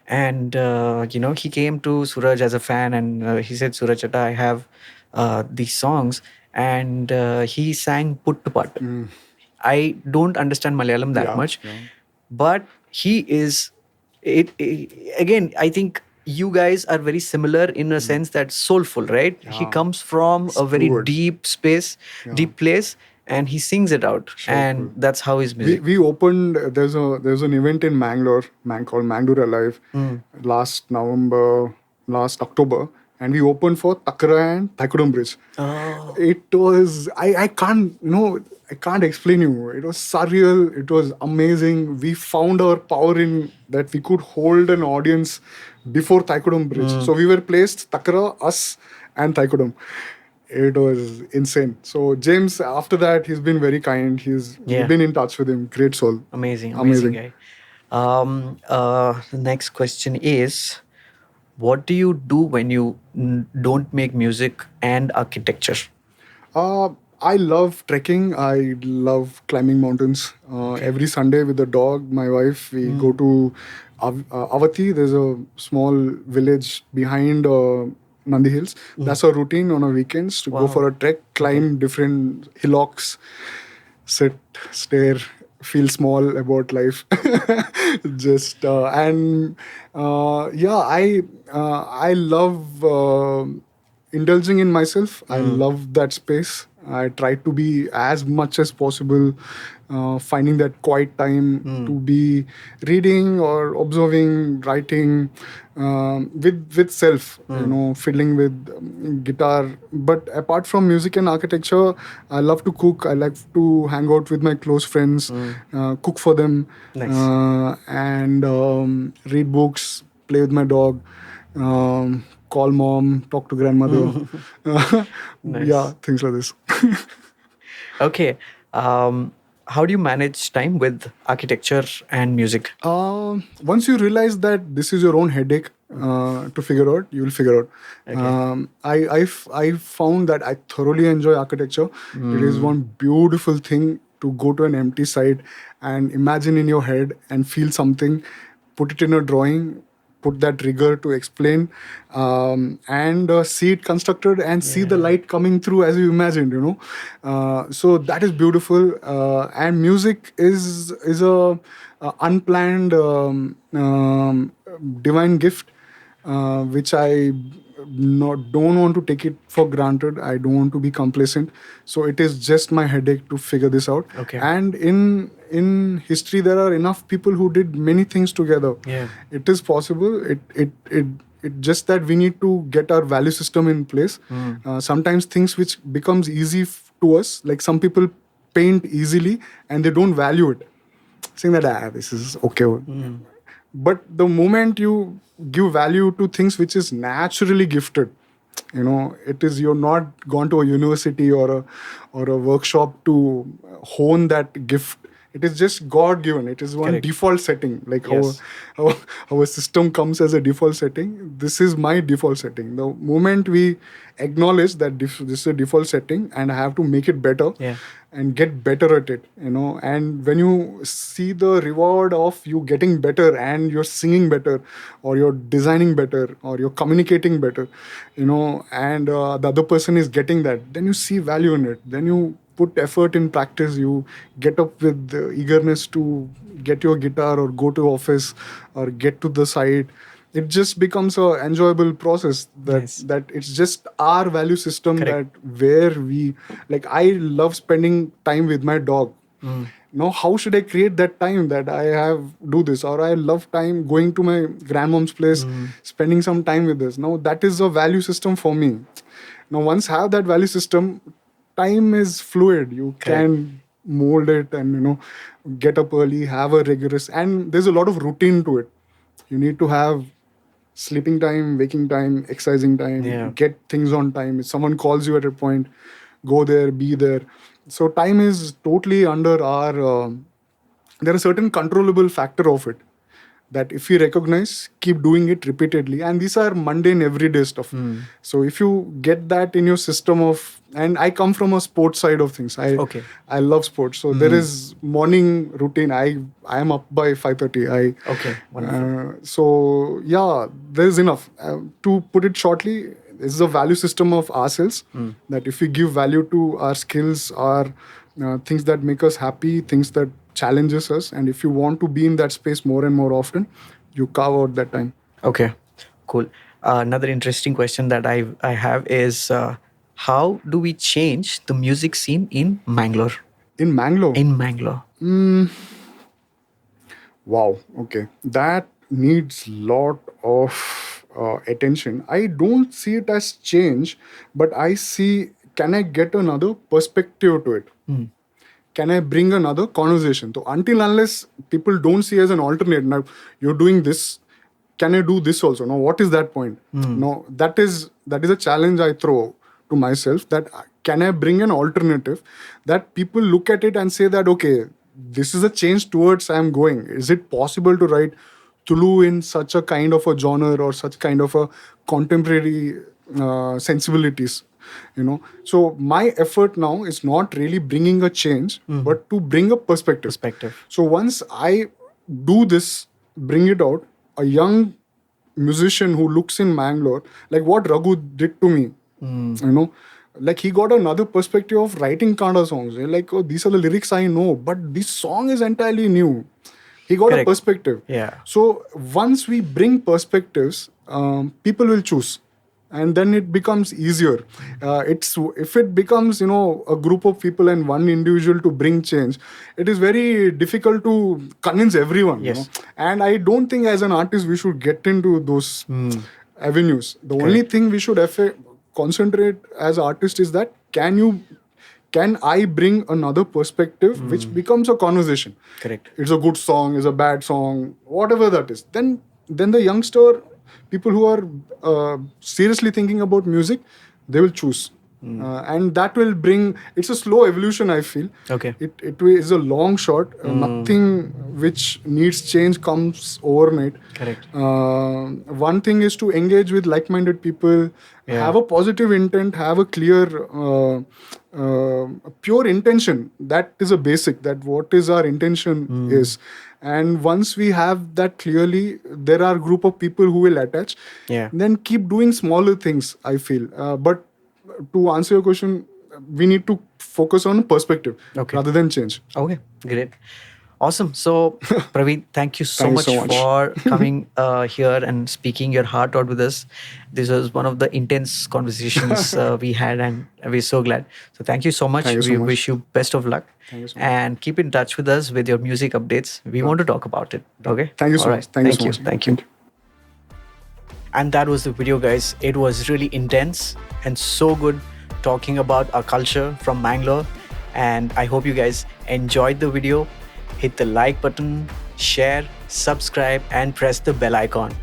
[SPEAKER 1] And, he came to Suraj as a fan and he said, Suraj Chata, I have these songs. And he sang Put to Pat. I don't understand Malayalam that much. But he is... again, I think you guys are very similar in a sense that soulful, right? He comes from a very deep space, deep place, and he sings it out. And that's how his music.
[SPEAKER 2] We opened, there's an event in Mangalore, called Mangalore Alive, last October. And we opened for Takra and Taikudam Bridge. It was, I can't explain you. It was surreal. It was amazing. We found our power in that we could hold an audience before Taikudam Bridge. So we were placed, Takra, us and Taikudam. It was insane. So James, after that, he's been very kind. We've been in touch with him. Great soul.
[SPEAKER 1] Amazing guy. The next question is, what do you do when you don't make music and architecture?
[SPEAKER 2] I love trekking. I love climbing mountains. Every Sunday with the dog, my wife, we go to Avati. There's a small village behind Nandi Hills. That's our routine on our weekends to go for a trek, climb different hillocks, sit, stare, feel small about life. I love indulging in myself. I love that space. I try to be as much as possible finding that quiet time to be reading or observing, writing with self, fiddling with guitar. But apart from music and architecture, I love to cook. I like to hang out with my close friends, cook for them, and read books, play with my dog, call mom, talk to grandmother. Yeah, things like this.
[SPEAKER 1] Okay. How do you manage time with architecture and music?
[SPEAKER 2] Once you realize that this is your own headache to figure out, you will figure out. Okay. I found that I thoroughly enjoy architecture. It is one beautiful thing to go to an empty site and imagine in your head and feel something, put it in a drawing, put that rigor to explain, and see it constructed and see the light coming through as you imagined, so that is beautiful. And music is a unplanned divine gift, which I don't want to take it for granted. I don't want to be complacent. So it is just my headache to figure this out.
[SPEAKER 1] Okay.
[SPEAKER 2] And in history, there are enough people who did many things together.
[SPEAKER 1] Yeah.
[SPEAKER 2] It is possible. It just that we need to get our value system in place. Sometimes things which becomes easy to us, like some people paint easily and they don't value it, saying that this is okay. But the moment you give value to things which is naturally gifted, it is, you're not gone to a university or a workshop to hone that gift. It is just God given. It is one default setting, like how our system comes as a default setting. This is my default setting. The moment we acknowledge that this is a default setting and I have to make it better and get better at it, and when you see the reward of you getting better and you're singing better or you're designing better or you're communicating better, and the other person is getting that, then you see value in it. Then you put effort in practice. You get up with eagerness to get your guitar or go to office or get to the site. It just becomes a enjoyable process that it's just our value system. That where we, like, I love spending time with my dog. Now how should I create that time that I have do this? Or I love time going to my grandmom's place, spending some time with this. Now that is a value system for me. Now once have that value system, time is fluid. You can mold it and get up early, have a rigorous, and there's a lot of routine to it. You need to have sleeping time, waking time, exercising time, get things on time. If someone calls you at a point, go there, be there. So time is totally under our there are certain controllable factor of it that if you recognize, keep doing it repeatedly. And these are mundane everyday stuff. So if you get that in your system of, and I come from a sports side of things. I love sports. So there is morning routine. I am up by 5:30. So yeah, there's enough. To put it shortly, this is a value system of ourselves, that if we give value to our skills, our things that make us happy, things that challenges us, and if you want to be in that space more and more often, you carve out that time.
[SPEAKER 1] Okay, cool. Another interesting question that I have is how do we change the music scene in Mangalore?
[SPEAKER 2] In Mangalore? Wow, okay. That needs lot of attention. I don't see it as change, but I see, can I get another perspective to it? Can I bring another conversation? So until unless people don't see as an alternate, now you're doing this, can I do this also? Now, what is that point? No, that is a challenge I throw to myself, that can I bring an alternative that people look at it and say that, okay, this is a change towards I'm going. Is it possible to write Tulu in such a kind of a genre or such kind of a contemporary sensibilities? So my effort now is not really bringing a change, but to bring a perspective. So once I do this, bring it out, a young musician who looks in Mangalore, like what Raghu did to me, like he got another perspective of writing Kannada songs. Like, oh, these are the lyrics I know, but this song is entirely new. He got a perspective.
[SPEAKER 1] Yeah.
[SPEAKER 2] So once we bring perspectives, people will choose. and then it becomes easier. It's if it becomes a group of people and one individual to bring change, it is very difficult to convince everyone.
[SPEAKER 1] Yes.
[SPEAKER 2] And I don't think as an artist we should get into those avenues. The only thing we should concentrate as artists is that can I bring another perspective which becomes a conversation.
[SPEAKER 1] Correct.
[SPEAKER 2] It's a good song, it's a bad song, whatever that is. Then the youngster, people who are seriously thinking about music, they will choose. And that will bring, it's a slow evolution, I feel.
[SPEAKER 1] Okay.
[SPEAKER 2] It is a long shot. Nothing which needs change comes overnight.
[SPEAKER 1] Correct.
[SPEAKER 2] One thing is to engage with like-minded people, have a positive intent, have a clear, pure intention. That is a basic, that what is our intention is. And once we have that clearly, there are a group of people who will attach.
[SPEAKER 1] Yeah.
[SPEAKER 2] Then keep doing smaller things, I feel. But to answer your question, we need to focus on perspective rather than change.
[SPEAKER 1] Okay, great. Awesome. So, Praveen, thank you so much for coming here and speaking your heart out with us. This was one of the intense conversations we had, and we're so glad. So, thank you so much. We wish you best of luck.
[SPEAKER 2] Thank you so much.
[SPEAKER 1] And keep in touch with us with your music updates. We want to talk about it. Okay?
[SPEAKER 2] Thank you so much. Thank you so much.
[SPEAKER 1] Thank you. And that was the video, guys. It was really intense and so good talking about our culture from Mangalore. And I hope you guys enjoyed the video. Hit the like button, share, subscribe, and press the bell icon.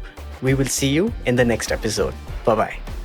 [SPEAKER 1] We will see you in the next episode. Bye-bye.